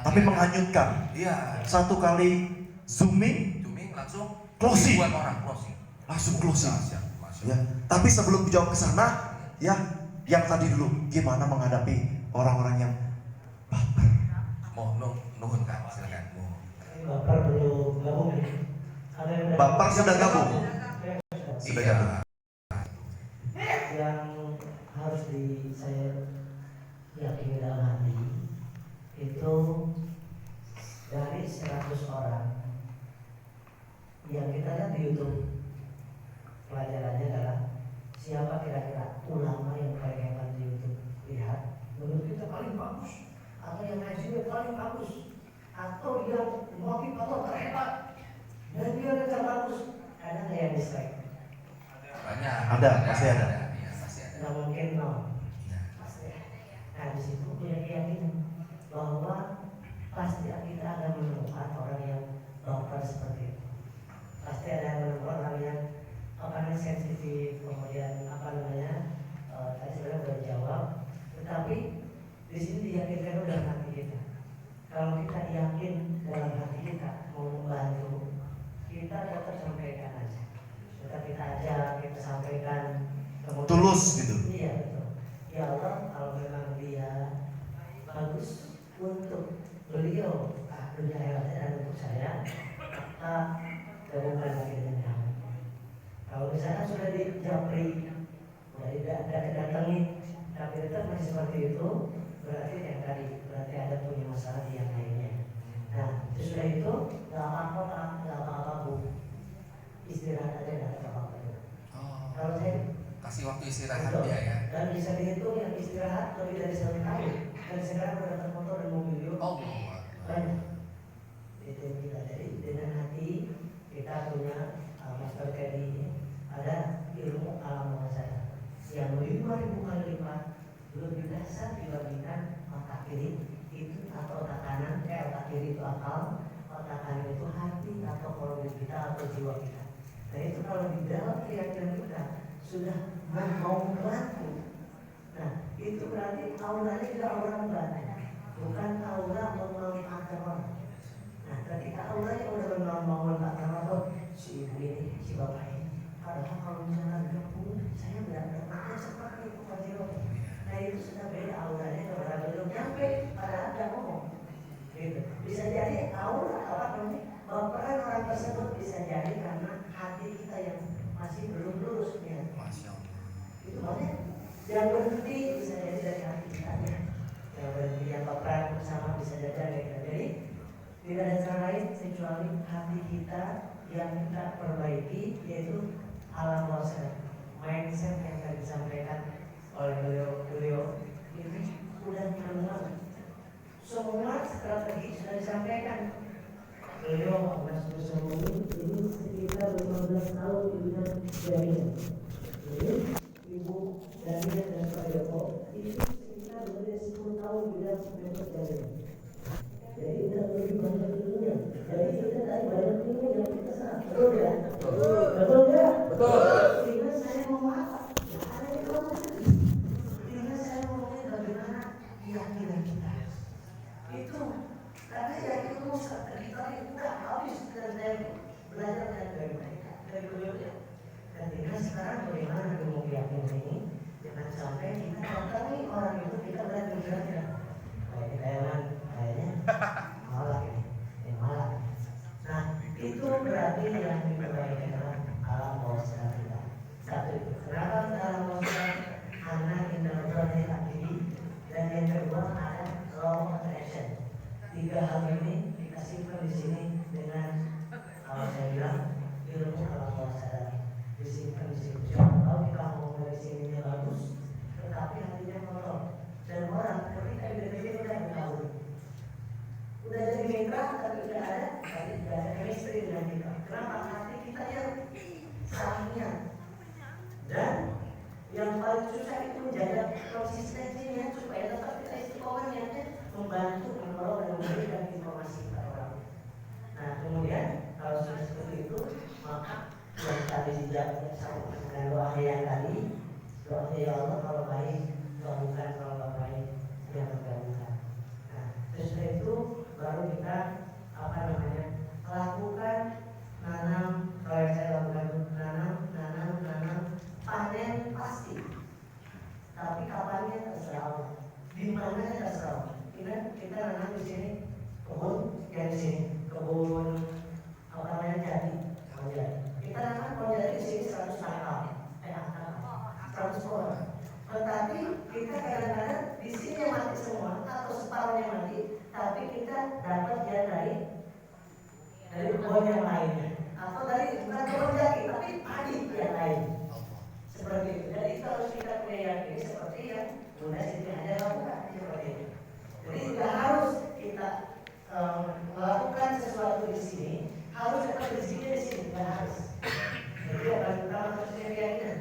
Tapi menghanyutkan. Iya. Satu kali zooming, langsung closing. buat orang closing. Langsung closing. Masya. Ya. Tapi sebelum dijawab ke sana, ya, yang tadi dulu gimana menghadapi orang-orang yang baper. Nuhun Kang, silakan. Baper belum gabung ya? Ada yang Baper sudah gabung. Sudah Iya. gabung. yang harus saya yakini dalam hati itu dari 100 orang yang kita lihat di YouTube, pelajarannya adalah siapa kira-kira ulama yang paling hebat di YouTube. Lihat, menurut kita paling bagus, atau yang ngajinya paling bagus, atau yang motivator terhebat dan dia lebih bagus. Ada nggak yang dislike? Banyak. Ada, pasti ada. Iya, pasti ada. Nggak mungkin nol. Iya. Pasti ada. Nah di situ punya keyakinan bahwa pasti kita akan menemukan orang yang baper seperti itu. Pasti ada yang menemukan orang yang sensitif, kemudian tadi sebenarnya sudah dijawab, tetapi di sini diyakinkan dalam hati kita. Kalau kita yakin dalam hati kita mau membantu, kita tetap sampaikan aja. Kita ajak, kita sampaikan. Kemudian, Tulus gitu. Iya betul. Ya Allah, kalau memang dia bagus untuk beliau, dunia akhirat dan untuk saya, maka gabungkan lagi dengan kami. Kalau misalnya sudah di japri, Jadi tidak datangin, tapi tetap masih seperti itu, berarti yang tadi, berarti ada punya masalah di yang lainnya. Nah, sesudah itu nggak apa-apa Bu, istirahat aja nggak ada apa-apa. Kalau saya Kasih waktu istirahat dia ya. dan bisa dihitung yang istirahat lebih dari 1 tahun. Dan sekarang udah dapat motor dan mobil yuk. Oh, Banyak. Itu kita jadi dengan hati kita punya Master Kedi ada ilmu alam bawah sadar yang 5.000 kali lipat lebih dasar dibandingkan otak kiri itu atau otak kanan. Otak kiri itu akal, otak kanan itu hati atau kognitif kita atau jiwa kita. Nah itu kalau di dalam keyakinan kita sudah mau berlaku. Nah itu berarti auranya juga aura membantu, bukan aura memanfaatkan orang. Nah ketika auranya udah benar mau memanfaatkan orang, si ibu ini, si bapak ini, padahal kalau misalnya gabung, saya benar-benar seperti itu Pak Jiro. Nah itu sudah beda auranya, kalau belum nyampe, padahal nggak ngomong. Gitu. Bisa jadi aura apa namanya, peran orang tersebut bisa jadi karena hati kita yang masih belum lurus ya. Masya Allah. Itu makanya yang berhenti bisa jadi dari hati kita ya. Yang berhenti yang peran bersama bisa jadi dari kita. Jadi tidak ada cara lain kecuali hati kita yang kita perbaiki, yaitu alam bawah sadar, mindset yang tadi disampaikan oleh beliau ini sudah mengenal semua strategi sudah disampaikan. Beliau Mas Muslimin ini sekitar 15 tahun di bidang jaringan. Jadi Ibu Daniel dan Pak Joko itu sekitar lebih 10 tahun di bidang metode jaringan. Jadi kita lebih banyak ilmunya. Jadi kita tadi banyak ilmu yang kita serap. Betul ya? Betul ya? Betul. Sehingga saya mau apa? Ya ada informasi. Sehingga saya mau bagaimana keyakinan kita. Itu karena ya ilmu kita udah habis dan saya belajar dari mereka, dari beliau. Dan kita sekarang bagaimana ilmu keyakinan ini jangan sampai kita datangi orang itu kita belajar belajar. Kayak kita kayaknya malah ini malah. Nah itu berarti yang diperbaiki adalah alam bawah sadar kita. Satu itu. Kenapa alam bawah sadar? Karena intelektualnya aktivi. Dan yang kedua ada law of attraction. 3 hal ini dikasihkan di sini dengan kalau saya bilang ilmu alam bawah sadar. Disimpan di sini. Kalau kita mau dari sini bagus, tetapi hatinya kotor. Dan orang ketika identik udah bergaul, udah jadi mitra, tapi udah ada chemistry dengan kita. Kenapa? Hati kita yang salahnya. Dan yang paling susah itu menjaga konsistensinya supaya tetap kita istiqomah niatnya membantu, menolong dan memberikan informasi kepada orang. Nah kemudian kalau sudah seperti itu, maka yang tadi dijawab sama dengan doa yang tadi, doa ya Allah kalau baik, gabungkan, kalau nggak baik jangan gabungkan. Nah setelah itu baru kita lakukan nanam. Kalau yang saya lakukan nanam, panen pasti. Tapi kapannya terserah, di mana terserah. Kita nanam di sini kebun, yang di sini kebun apa namanya jadi. Kita nanam kalau jadi di sini 100 akar, 100 pohon. Tetapi kita kadang-kadang di sini mati semua atau separuhnya mati, tapi kita dapat yang dari pohon yang lainnya, atau dari bukan pohon jati tapi padi yang lain. Seperti itu. Jadi itu harus kita punya yakini seperti yang Bunda Siti Hajar lakukan seperti itu. Jadi tidak harus kita melakukan sesuatu di sini, harus tetap di sini tidak harus. Jadi akan utama harus keyakinan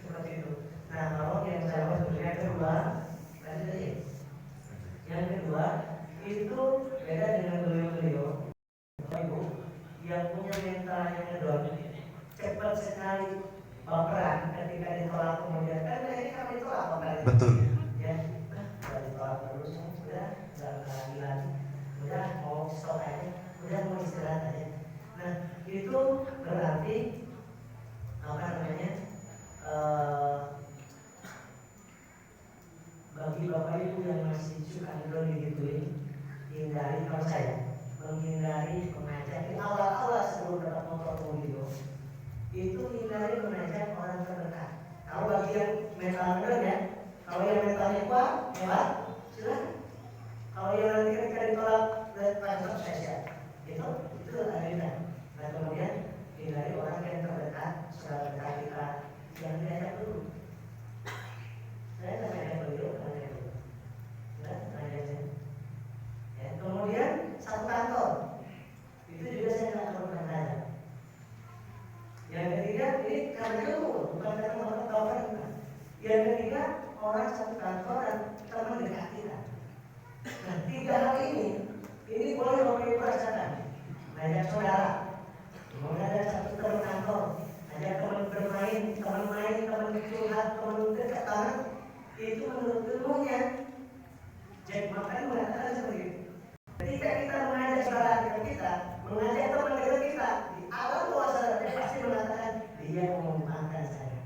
seperti itu. Nah, kalau yang saya mau yang kedua, yang kedua itu beda dengan beliau-beliau, Ibu, yang punya mental yang ngedon, cepat sekali baperan ketika ditolak kemudian kan ini kami ditolak baperan. Betul. Ya, sudah ditolak terus, sudah lagi, udah mau stop aja, udah mau istirahat aja. Nah, itu berarti apa namanya? Bagi bapak ibu yang masih suka ngedon digituin, hindari, kalau saya menghindari mengajak di awal-awal sebelum dapat motor video itu hindari mengajak orang terdekat Kalau bagi yang mental ya, kalau yang mentalnya kuat, hebat, silakan. Kalau yang nanti ketika ditolak dari kantor saya siap. Itu agenda. Nah kemudian hindari orang yang terdekat, saudara dekat kita yang diajak dulu. Saya tanya beliau, tanya dulu. Nah, tanya aja. Ya, kemudian satu kantor, itu juga saya nggak akan bertanya. Yang ketiga, ini karena itu bukan karena orang tahu kan. Yang ketiga, orang satu kantor dan teman dekat kita. Nah, tiga hal ini boleh Bapak Ibu rasakan. Ngajak saudara, mengajak satu teman kantor, ngajak teman bermain, teman main, teman curhat, teman dekat tangan, itu menurut ilmunya. Jadi makanya mengatakan seperti itu. Ketika kita mengajak saudara dekat kita, mengajak teman dekat kita, di alam bawah sadar dia pasti mengatakan dia mau makan saya.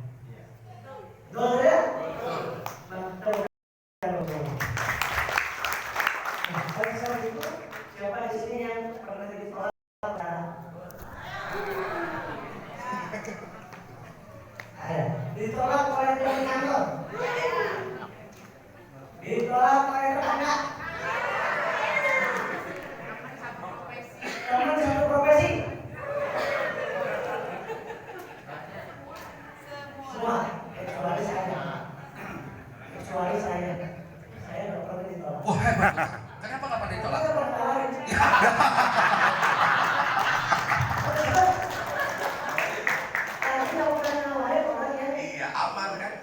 Betul ya? Betul. Nah, itu siapa di sini yang pernah ditolak? Ada. Ditolak oleh teman kantor. Ditolak oleh tetangga. Teman satu profesi. Semua. Kecuali saya. Kecuali saya. Saya nggak pernah ditolak. Wah hebat. Kenapa nggak pernah ditolak? Saya pernah tawarin. Tapi nggak pernah nawarin orang yang Iya aman kan?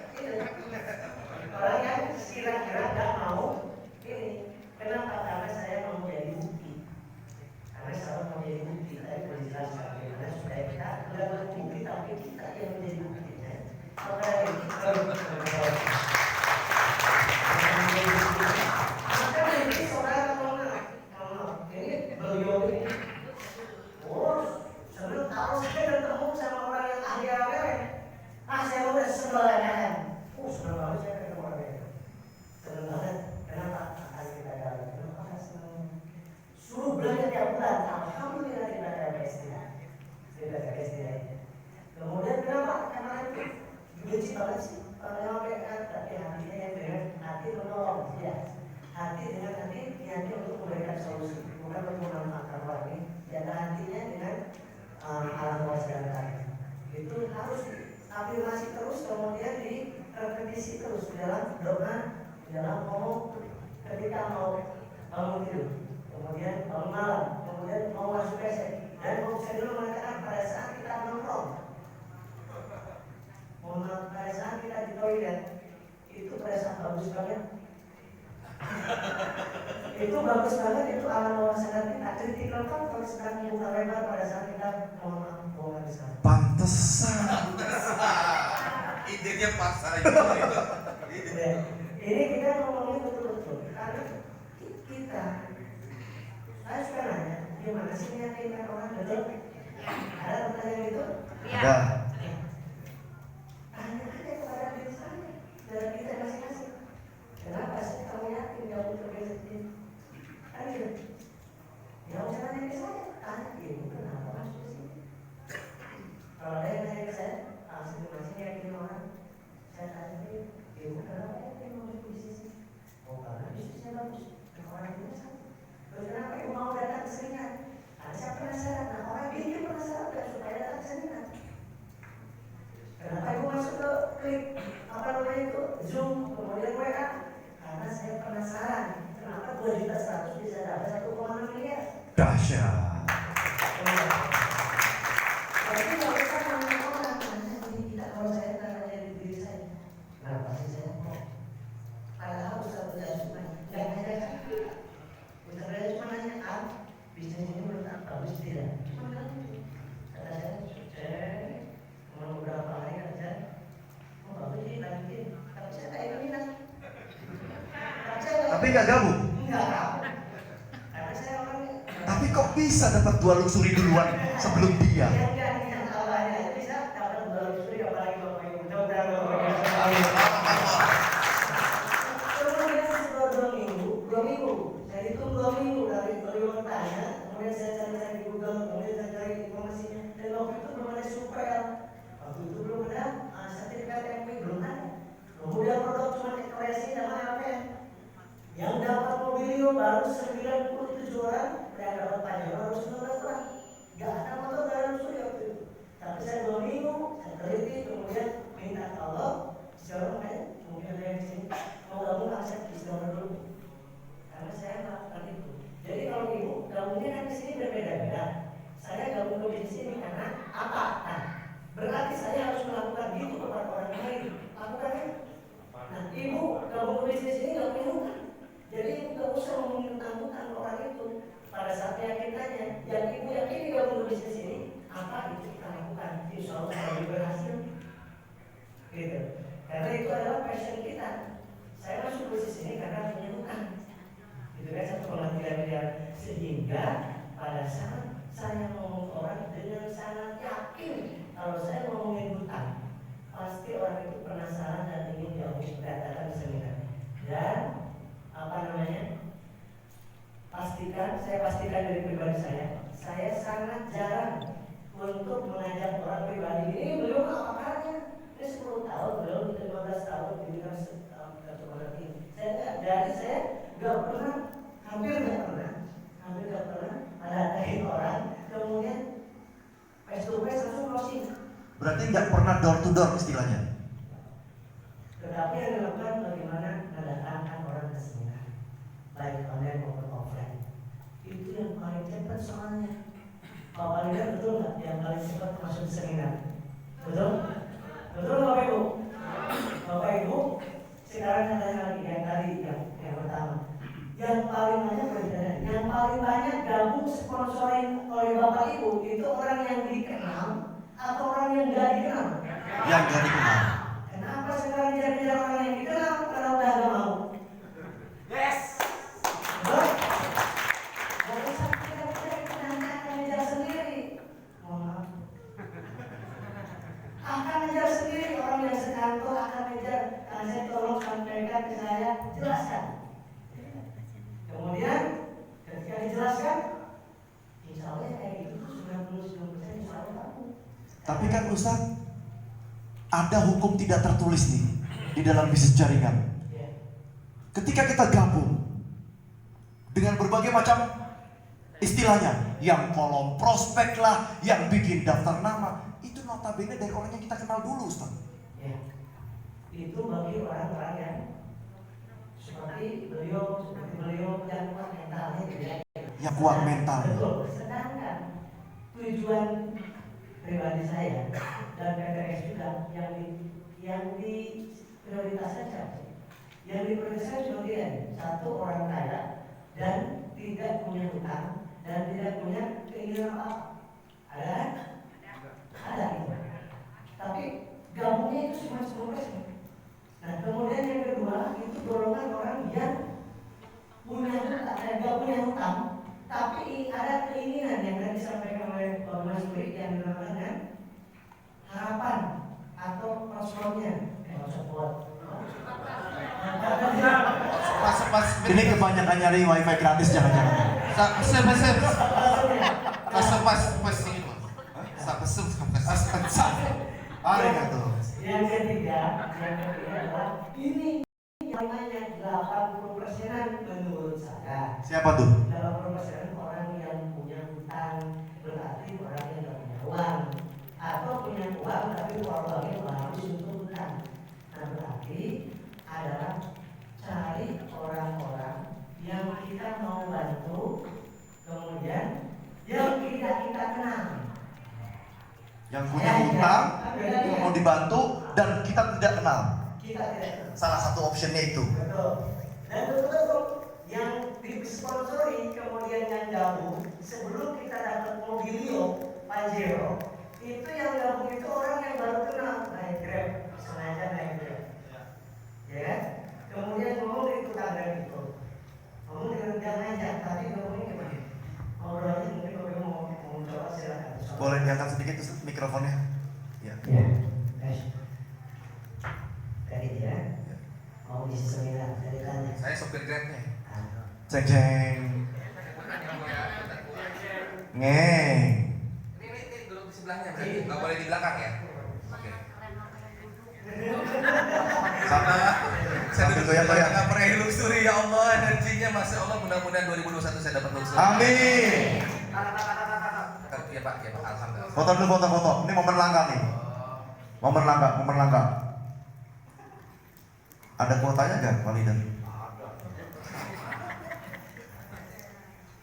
orang yang kira-kira nggak mau ini. Kenapa? Karena saya mau jadi bukti. Karena saya mau jadi bukti. Tadi sudah dijelaskan bagaimana supaya kita nggak berbukti tapi kita yang menjadi buktinya. Maka ini saudara ngomong, ini beliau ini, sebelum tahu saya ketemu sama orang yang ahli AWL, saya udah sembarangan. Senang banget saya ketemu orang itu. Senang banget. Kenapa? Akan kita dalam. Kenapa senang? Suruh belajar tiap bulan. Alhamdulillah kita ada SDA. Kita ada SDA. Kemudian kenapa? Karena itu benci banget sih. Kalau yang mereka tapi hatinya yang dengan hati menolong. Ya. Hati dengan hati untuk memberikan solusi. Bukan untuk memanfaatkan orang ini. Jaga hatinya dengan alam bawah sadar. Itu harus afirmasi terus, kemudian direpetisi terus di dalam doa, di dalam ngomong ketika mau bangun tidur, kemudian bangun malam, kemudian mau masuk WC. Dan mau saya dulu mengatakan pada saat kita nongkrong, pada saat kita di toilet, itu pada saat bagus banget. Itu bagus banget, itu alam bawah sadar kita. Kritik lengkap kalau sedang buka lebar pada saat kita mau besar. Pantesan. Idenya pas aja itu. Ini kita ngomongin betul-betul karena kita, saya suka nanya, gimana sih meyakinkan orang betul? Ada pertanyaan itu? Ada. Tanya aja kepada diri saya, dari kita masing-masing. Kenapa sih kamu yakin kamu terbiasa ini? Kan gitu. Ya usah nanya ke saya, tanya ibu kenapa masuk ke sini? Kalau ada yang nanya ke saya, masing-masing yakin orang. Saya tanya ke ibu kenapa yakin mau masuk bisnis ini? Oh karena bisnisnya bagus, orang itu sama. Terus kenapa ibu mau datang ke seminar? Karena saya penasaran, nah orang bikin penasaran supaya datang ke seminar. Kenapa ibu masuk ke klik apa namanya itu Zoom kemudian WA? Karena saya penasaran kenapa 2.100.000 bisa dapat 1,6 miliar. Dahsyat. Tapi kalau kita nanya orang, nanya diri kita, kalau saya nanya diri saya, kenapa sih saya kok? Padahal Ustaz Bujaya cuma nggak nanya kan? Ustaz Bujaya cuma nanya bisnis ini menurut bagus tidak? Cuma nanya. Kata saya, mau beberapa hari aja, bagus sih lanjutin. Tapi saya tak ingin minat. Tapi nggak gabung. Enggak gabung. Karena saya orangnya. Tapi kok bisa dapat 2 luxury duluan sebelum dia? Yang awalnya bisa dapat 2 luxury apalagi Bapak Ibu. Mudah-mudahan Bapak Ibu. Kemudian setelah 2 minggu, saya hitung 2 minggu dari beliau bertanya, kemudian saya cari-cari di Google, kemudian saya cari informasinya, dan waktu itu belum ada supaya, waktu itu belum ada sertifikat MPI, belum gabung ke bisnis ini karena apa? Nah, berarti saya harus melakukan gitu kepada orang lain. Lakukan kan? Nah, ibu gabung ke bisnis ini nggak punya hutang. Jadi ibu nggak usah ngomongin hutang orang itu. Pada saat meyakinkannya, yang ibu yakini gabung ke bisnis ini, apa itu kita lakukan? Insya Allah lebih berhasil. Gitu. Karena itu adalah passion kita. Saya masuk bisnis ini karena punya hutang. Gitu kan, 1,3 miliar. Sehingga pada saat saya ngomong ke orang dengan sangat yakin kalau saya ngomongin hutang, pasti orang itu penasaran dan ingin jauh datang ke seminar. Dan apa namanya? Saya pastikan dari pribadi saya sangat jarang untuk mengajak orang pribadi ini. Belum apa-apanya, ini 10 tahun, belum 15 tahun di bidang fotografi. Saya nggak pernah, hampir nggak pernah ada orang kemudian face to face langsung closing. Berarti nggak pernah door to door istilahnya. Tetapi yang dilakukan bagaimana mendatangkan orang ke seminar, baik online maupun offline. Itu yang paling cepat soalnya. Bapak lihat betul nggak yang paling cepat masuk seminar? Betul? Betul Bapak Ibu? Bapak Ibu, sekarang saya tanya lagi yang tadi yang pertama. Yang paling banyak berbeda. Yang paling banyak gabung sponsorin oleh Bapak Ibu itu orang yang dikenal atau orang yang nggak dikenal? Yang nggak dikenal. Kenapa sekarang jadi orang yang dikenal kalau udah nggak mau? Yes. Betul? Gak usah kita akan ngejar sendiri. Mohon maaf. Akan ngejar sendiri orang yang sekantor akan ngejar. Karena saya tolong sampaikan ke saya, jelaskan. Kemudian ketika dijelaskan, insya Allah kayak gitu 99% insya Allah kamu. Tapi kan Ustaz, ada hukum tidak tertulis nih di dalam bisnis jaringan. Ketika kita gabung dengan berbagai macam istilahnya, yang kolom prospek lah, yang bikin daftar nama, itu notabene dari orang yang kita kenal dulu, Ustaz. Ya, itu bagi orang-orang yang seperti beliau yang kuat mentalnya gitu ya. Yang kuat mental. Betul. Sedangkan tujuan pribadi saya dan PTS juga yang di prioritaskan siapa? Yang diprioritaskan cuma dia, satu orang kaya dan tidak punya hutang dan tidak punya keinginan apa? Ada? Ada gitu. Tapi gabungnya itu cuma 10%. Nah, kemudian yang kedua itu golongan orang yang punya hutang, nggak punya hutang, tapi ada keinginan yang tadi disampaikan oleh Pak Mas Budi yang dinamakan harapan atau paslonnya, Ini kebanyakan nyari wifi gratis jangan-jangan. Yang ketiga adalah ini yang banyak 80%-an menurut saya. Siapa tuh? 80% orang yang punya hutang, berarti orang yang tidak punya uang, atau punya uang tapi uangnya habis untuk hutang. Nah, berarti adalah cari orang-orang yang kita mau bantu, kemudian yang tidak kita kenal. Yang punya hutang, yang mau dibantu, dan kita tidak kenal. Kita tidak kenal. Salah satu optionnya itu. Betul. Dan betul-betul yang disponsori kemudian yang gabung sebelum kita dapat mobilio Pajero, itu yang gabung itu orang yang baru kenal naik Grab, sengaja naik Grab. Ya, kemudian ngomong di tukang Grab itu, ngomong dengan dia ngajak, tapi ngomongnya gimana? Ngobrolnya mungkin kalau mau coba silakan. Boleh diangkat sedikit Ustaz, mikrofonnya? Ya. Ya, tadi dia mau isi seminar, tadi tanya. Saya sopir Grabnya. Ceng ceng. Ngeng. Ini duduk di sebelahnya berarti. Nggak boleh di belakang ya? Oke. Saya duduk di belakang nggak pernah luxury, ya Allah, energinya Masya Allah, mudah-mudahan 2021 saya dapat luxury. Amin. Ya Pak, alhamdulillah. Foto dulu, foto. Ini momen langka nih. Momen langka. Ada kuotanya nggak, Pak Lidan?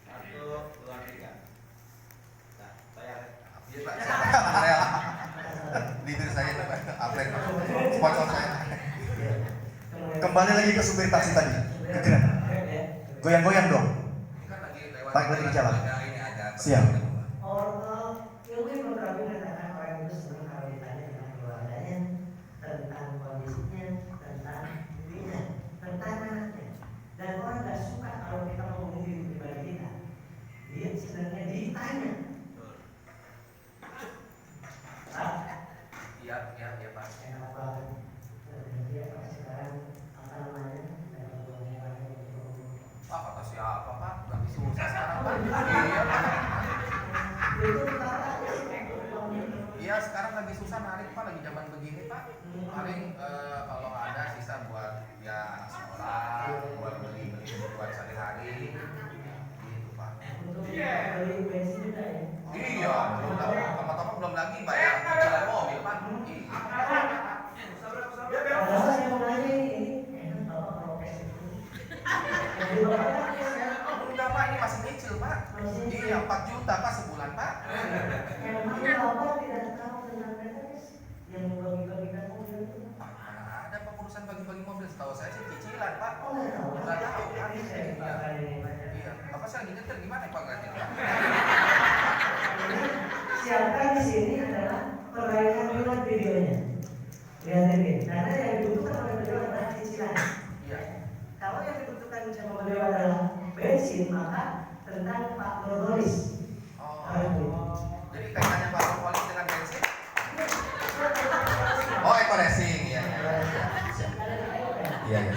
Satu, dua, tiga. Nah, saya Iya Pak, siapa? Real. Leader saya itu Pak, Alfred Pak. Sponsor saya. Kembali lagi ke supir taksi tadi. Ke Grab. Goyang-goyang dong. Ini kan lagi Balik lagi ke jalan. Ini ada. Siap. Ilmu ekonomi mengatakan orang itu senang kalau ditanya tentang keluarganya, tentang kondisinya, tentang dirinya, tentang anaknya. Dan orang nggak suka kalau kita ngomongin diri pribadi kita. Dia sebenarnya ditanya. Iya Pak. Enak banget. Dia sekarang apa namanya? Pak, kata siapa Pak? Gak susah sekarang Pak. Iya Pak. Iya sekarang lagi susah narik Pak, lagi zaman begini Pak. Paling kalau ada sisa buat ya sekolah, buat beli buat sehari-hari, gitu Pak. Beli bensin juga ya? Iya, belum lagi, sama-sama belum lagi bayar cicilan mobil Pak. Padahal saya mau nanya ini, enak bapak prokes itu. Jadi bapak Enggak Pak, ini masih nyicil Pak. Iya, 4 juta Pak sebulan Pak. emangnya bapak tidak tahu tentang prokes yang membagi-bagikan mobil itu? Mana ada Pak urusan bagi-bagi mobil, setahu saya sih cicilan Pak. Oh nggak tahu. Nggak tahu Pak. Iya, Bapak saya lagi nyetir gimana Pak gratis Pak? Siapkan di sini adalah perairan minat videonya. Lihat ini, karena yang dibutuhkan oleh beliau adalah cicilan. Iya. Kalau yang dibutuhkan sama beliau adalah bensin, maka tentang Pak Nurholis. Jadi kaitannya Pak Nurholis dengan bensin? Oh, Eco Racing, iya. Iya, iya.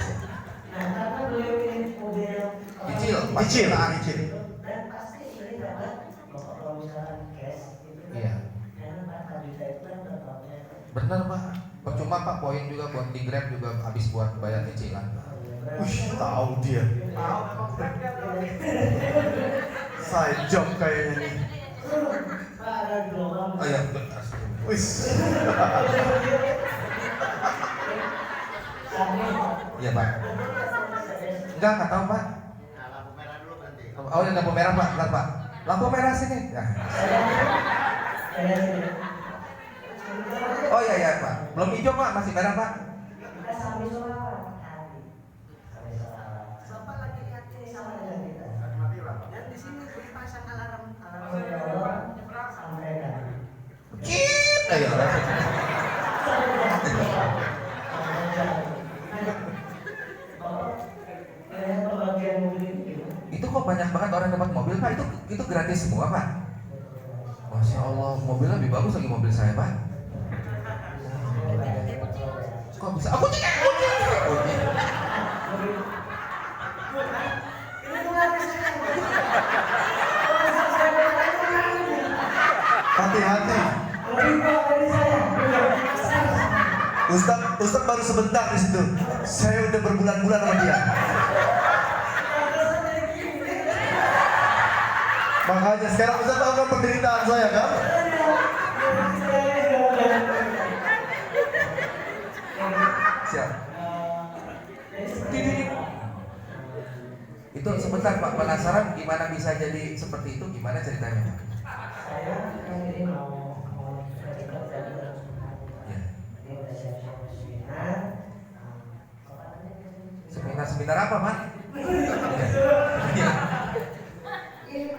Nah, karena beliau ini mobil Cicil. dan pasti ini dapat kalau misalkan cash itu Iya. karena Pak juta itu kan totalnya. Benar Pak. Cuma Pak poin juga buat di Grab juga habis buat bayar cicilan. Wih, tahu dia. Side job kayaknya nih. Pak ada gelombang. Oh iya, benar. Wih. Iya Pak. Enggak tahu Pak. Nah, lampu merah dulu berhenti. Oh, ini lampu merah Pak, bentar Pak. Lampu merah sini. Ya. Oh iya Pak. Belum hijau Pak, masih merah Pak. Kita sambil sholat hati. Sambil sholat. Bapak lagi lihat ini Sama sama dengan kita. dan di sini dipasang alarm. Sampai kan. Cip. Ayo. Itu kok banyak banget orang dapat mobil Pak? Itu gratis semua Pak? Masya Allah, mobilnya lebih bagus lagi mobil saya Pak. Kok bisa? Aku cek. Hati-hati. Ustaz baru sebentar di situ. Saya udah berbulan-bulan sama dia. Makanya sekarang Ustaz tahu kan penderitaan saya kan? Siap. Itu sebentar Pak, penasaran gimana bisa jadi seperti itu? Gimana ceritanya Pak? Saya kan ini mau berdekat dan Ya. ini udah siap-siap seminar. Seminar apa Pak? Iya.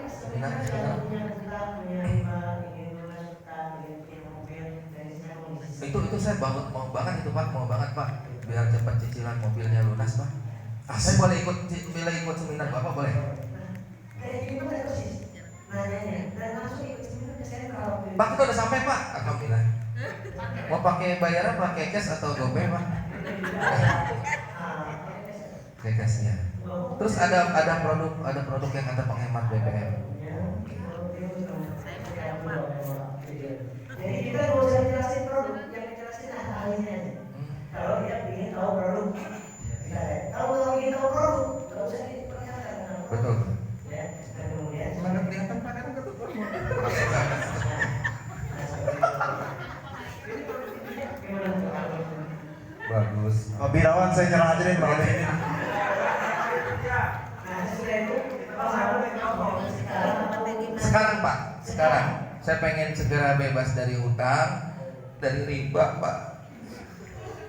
Seminar yang punya kita punya iman, ingin lulus, kita ingin punya mobil, dari saya mau ngisi. Itu saya mau banget itu Pak, mau banget Pak, biar cepat cicilan mobilnya lunas Pak. Saya boleh ikut seminar Bapak boleh? Kayak gini tuh kayak persis nanyanya dan langsung ikut seminar ke sentral. Pak kita udah sampai Pak, alhamdulillah. Mau pakai bayaran pakai cash atau GoPay Pak? Pakai cash ya. Terus ada produk yang ada penghemat BBM. Jadi kita nggak usah jelasin produk, yang dijelasin ahlinya aja. Kalau dia ingin tahu produk, kalau ingin tahu produk, nggak usah diperlihatkan. Betul. Ya, dan kemudian Mana kelihatan Pak kan betul. Bagus. Pak Birawan saya nyerah aja deh malam ini. nah sesudah itu kalau sekarang Sekarang Pak, saya pengen segera bebas dari utang, dari riba, Pak.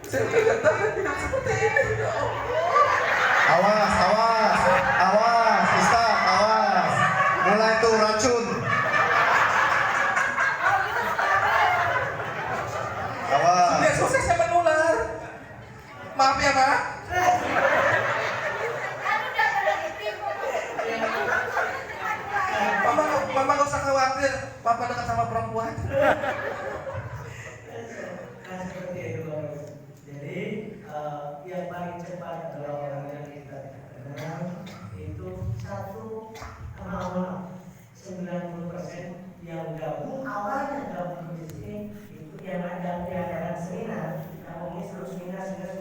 Saya udah gak tahan hidup seperti ini, ya Allah. Awas, Ustaz, awas. Mulai tuh racun. Awas. Sudah suksesnya menular. Maaf ya, Pak. Mama gak usah khawatir, Papa dekat sama perempuan. Nah, seperti itu Bapak. Jadi yang paling cepat adalah orang yang kita kenal itu 90% yang gabung awalnya gabung di sini itu yang ada diadakan seminar, ngomongin seluruh seminar dan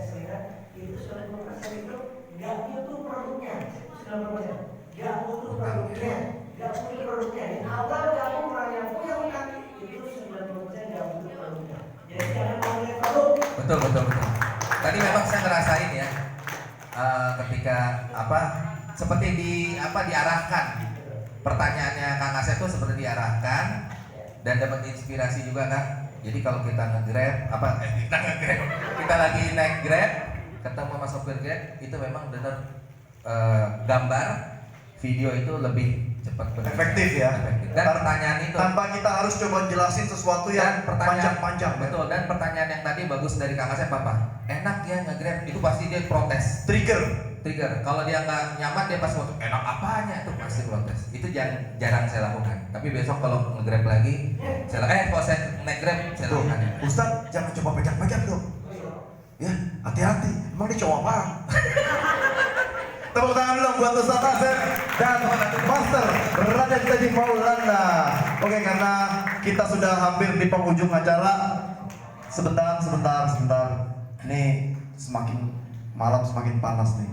seminar itu 90% itu nggak butuh produknya, 90% nggak butuh produknya. Di awal gabung orang yang punya utang itu 90% nggak butuh produknya. Jadi jangan ngomongin produk. Betul. Tadi memang saya ngerasain ya, ketika seperti diarahkan. Pertanyaannya Kang Asep itu seperti diarahkan dan dapat inspirasi juga kan. Jadi kalau kita kita lagi naik Grab, ketemu sama sopir Grab, itu memang benar gambar, video itu lebih cepat Efektif ya. Dan pertanyaan itu tanpa kita harus coba jelasin sesuatu yang panjang-panjang. Betul, dan pertanyaan yang tadi bagus dari Kang Asep apa? Enak ya nge-Grab, itu pasti dia protes. Trigger. Kalau dia nggak nyaman dia pasti enak apanya, itu pasti protes. Itu jarang saya lakukan. Tapi besok kalau nge-Grab lagi, kalau saya naik Grab saya lakukan. Ustaz, jangan coba pegang-pegang dong. Ya, hati-hati. Emang dia cowok apaan? Tepuk tangan dulu buat Ustaz Asep dan Master Raditya Maulana. Oke, karena kita sudah hampir di penghujung acara. Sebentar. Nih, semakin malam semakin panas nih.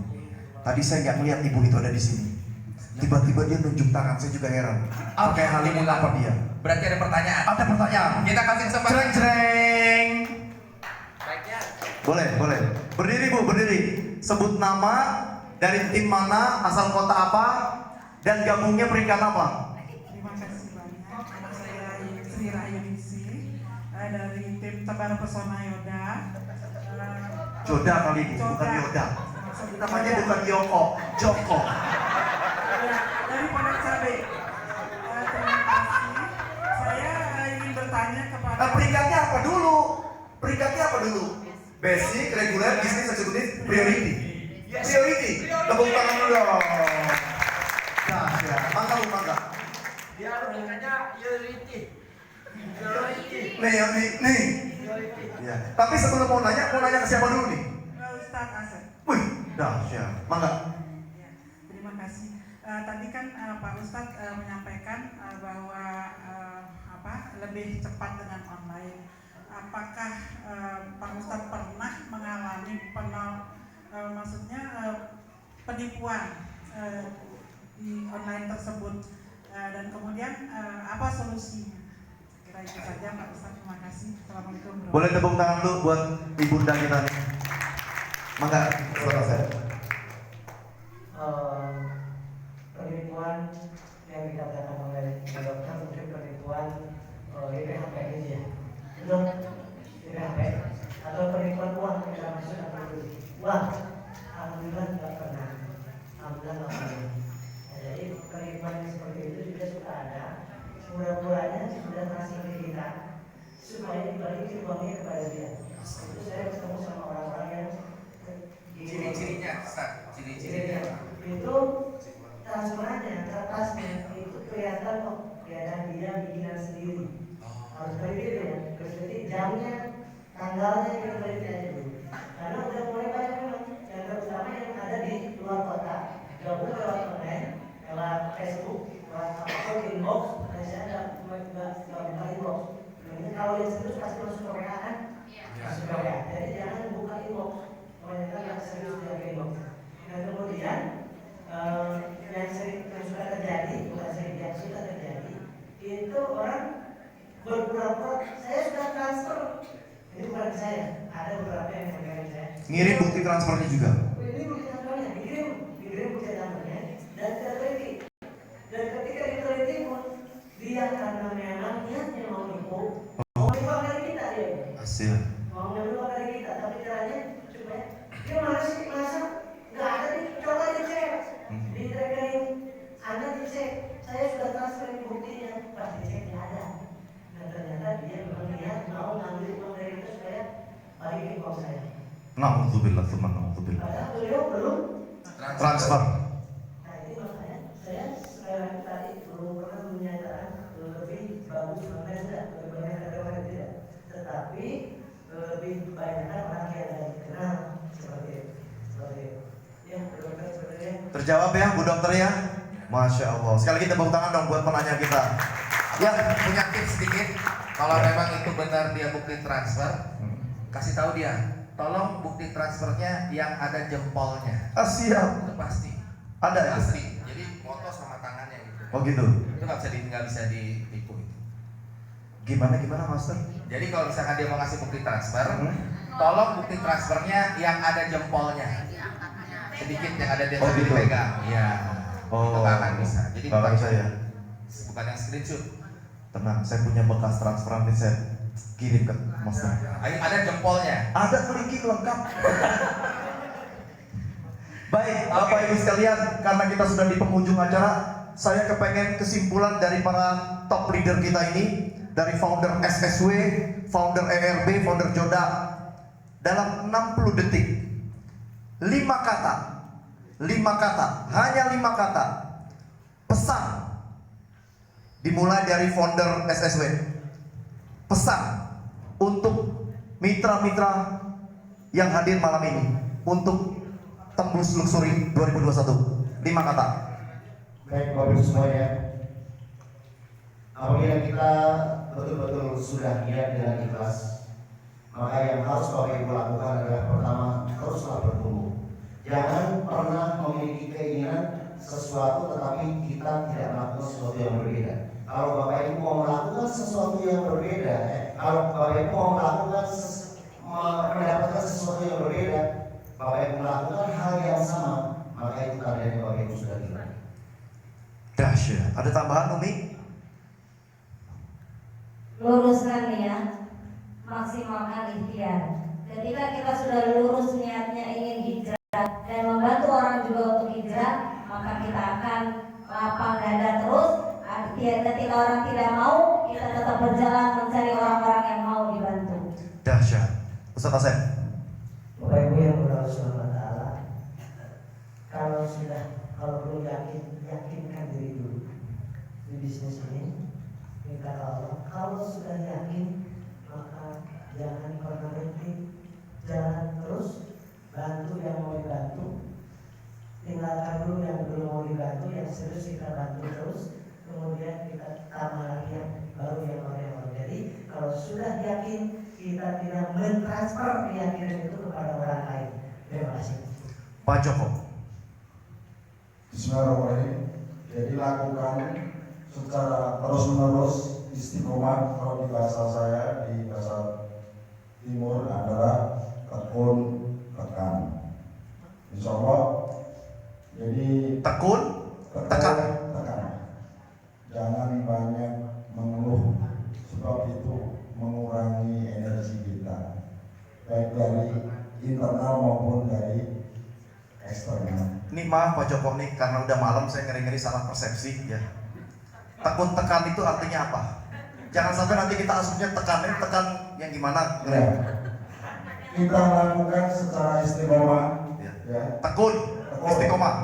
Tadi saya nggak melihat ibu itu ada di sini. Tiba-tiba dia nunjuk tangan, saya juga heran. Pakai hal ini apa dia? Berarti ada pertanyaan. Ada pertanyaan. Kita kasih kesempatan. Cereng. Boleh. Berdiri Bu, berdiri. Sebut nama, dari tim mana, asal kota apa, dan gabungnya peringkat apa? Terima kasih banyak. Nama saya Sri Rayunisi dari tim Tebar Pesona Yoda. Joda kali ini, bukan Yoda. Namanya bukan Yoko, Joko. Ya, dari Pondok Cabe. Terima kasih. Saya ingin bertanya kepada. Peringkatnya apa dulu? Basic, reguler, bisnis, eksekutif, priority. Tepuk tangan dulu dong. Nah, ya, mangga. Dia peringkatnya priority. Nih. Ya. Tapi sebelum mau nanya ke siapa dulu nih? Ustaz Asep. Wih, dahsyat. Mangga. Ya, terima kasih. Tadi kan Pak Ustadz menyampaikan bahwa lebih cepat dengan online. Apakah Pak Ustadz pernah mengalami penipuan di online tersebut dan kemudian apa solusinya? Kira itu saja Pak Ustadz. Terima kasih. Assalamualaikum. Boleh tepuk tangan dulu buat ibunda kita nih. Mangga, selesai. Penipuan yang dikatakan oleh dokter mungkin penipuan IPHP ini ya, belum IPHP atau penipuan uang kita masuk atau uang, alhamdulillah nggak pernah, Jadi penipuan seperti itu juga sudah ada, pura-puranya sudah kasih ke kita supaya dibalikin uangnya kepada dia. Itu saya ketemu sama orang-orang yang Ciri-cirinya itu transferannya, kertasnya itu kelihatan dia bikinan sendiri. Harus kredit ya, berarti jamnya, tanggalnya kita kredit aja dulu. Karena udah mulai banyak memang yang terutama yang ada di luar kota, gabung lewat online, lewat Facebook, lewat apapun inbox. Saya nggak buka inbox. Ini kalau yang serius pasti masuk ke WA kan? Masuk ke WA. Jadi jangan buka inbox. Kebanyakan yang serius jaga inbox. Dan kemudian yang sudah terjadi, yang sudah terjadi, itu orang berpura-pura saya sudah transfer. Ini bukan saya, ada beberapa yang mengenai saya. Ngirim bukti transfernya juga. Ini bukti transfernya, dikirim bukti transfernya dan tidak teliti. Dan ketika diteliti pun dia karena Siap. Mau ngambil uang dari kita, tapi caranya supaya dia masa nggak ada nih, coba dicek di rekening Anda dicek, saya sudah transfer buktinya, pas dicek nggak ada. Dan ternyata dia berniat mau ngambil uang dari kita supaya balikin uang saya. Na'udzubillah, tsumma na'udzubillah. Padahal beliau belum Transfer. Nah ini makanya saya sekarang tadi belum pernah menyatakan lebih bagus mana tidak, lebih banyak ada orang tidak, tetapi lebih banyak orang yang tidak dikenal seperti ya dokter sebenarnya. Terjawab ya Bu Dokter ya. Masya Allah. Sekali lagi tepuk tangan dong buat penanya kita. Ya, punya tips sedikit. Kalau memang itu benar dia bukti transfer, kasih tahu dia. Tolong bukti transfernya yang ada jempolnya. Siap. Itu pasti. Ada ya? Pasti. Jadi foto sama tangannya gitu. Oh gitu. Itu nggak bisa ditipu itu. Gimana Master? Jadi kalau misalkan dia mau ngasih bukti transfer, tolong bukti transfernya yang ada jempolnya. Sedikit yang ada dia Oh, gitu. dipegang. Iya. Oh. Itu nggak akan bisa. Jadi Bapak saya. bukan yang screenshot. Tenang, saya punya bekas transferan ini saya kirim ke Master. Ada jempolnya. Ada kelingking lengkap. Baik, Bapak Ibu sekalian, karena kita sudah di penghujung acara, saya kepengen kesimpulan dari para top leader kita ini, dari founder SSW, founder ERB, founder Joda, dalam 60 detik, 5 kata, hanya 5 kata, pesan, dimulai dari founder SSW, pesan untuk mitra-mitra yang hadir malam ini, untuk tembus luxury 2021. 5 kata. Baik Bapak Ibu semuanya, apabila kita betul-betul sudah niat dengan ikhlas, maka yang harus Bapak Ibu lakukan adalah pertama, teruslah bertumbuh. Jangan pernah memiliki keinginan sesuatu tetapi kita tidak melakukan sesuatu yang berbeda. Kalau Bapak Ibu mau melakukan sesuatu yang berbeda, kalau Bapak Ibu mau mendapatkan sesuatu yang berbeda, Bapak Ibu melakukan hal yang sama, maka itu tandanya Bapak Ibu sudah gila. Dahsyat. Ada tambahan Umi? Luruskan niat, maksimalkan ikhtiar. Ketika kita sudah lurus niatnya ingin hijrah dan membantu orang juga untuk hijrah, maka kita akan lapang dada terus. Ketika orang tidak mau, kita tetap berjalan mencari orang-orang yang mau dibantu. Dahsyat. Ustaz Asep. Bapak Ibu yang berdoa SWT, kalau belum yakinkan diri dulu di bisnis ini. Minta Allah, kalau sudah yakin maka jangan pernah berhenti, jalan terus, bantu yang mau dibantu, tinggalkan dulu yang belum mau dibantu, yang serius kita bantu terus, kemudian kita tambah lagi yang baru. Jadi kalau sudah yakin, kita tidak mentransfer keyakinan itu kepada orang lain. Terima kasih. Pak Joko. Bismillahirrahmanirrahim. Jadi lakukan secara terus-menerus istiqomah. Kalau di bahasa saya, di bahasa timur adalah tekun tekan. Insya Allah. Jadi tekun tekan. Jangan banyak mengeluh, sebab itu mengurangi energi kita, baik dari internal maupun dari eksternal. Ini maaf Pak Joko nih, karena udah malam saya ngeri-ngeri salah persepsi ya. Tekun tekan itu artinya apa? Jangan sampai nanti kita asumsinya tekan yang gimana? Ya. Kita lakukan secara istiqomah. Ya. Tekun, istiqomah.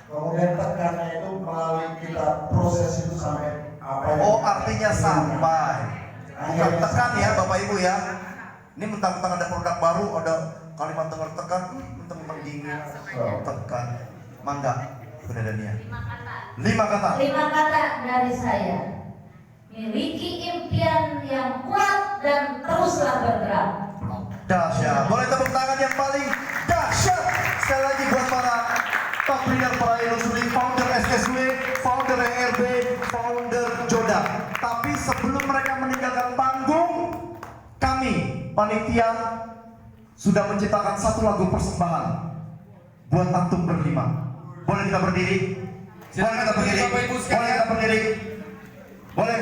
Kemudian tekannya itu melalui kita proses itu sampai apa yang artinya sampai. Bukan tekan ya Bapak Ibu ya. Ini mentang-mentang ada produk baru, ada kalimat dengar tekan, mentang-mentang dingin, tekan. Mangga, Bunda Dania. 5 kata. 5 kata dari saya. Miliki impian yang kuat dan teruslah bergerak. Dahsyat. Boleh tepuk tangan yang paling dahsyat sekali lagi buat para top leader, para ilusuri, founder SSW, founder ERB, founder Joda. Tapi sebelum mereka meninggalkan panggung, kami panitia sudah menciptakan satu lagu persembahan buat antum berlima. Boleh kita berdiri? Boleh kita berdiri? Boleh kita berdiri? Boleh?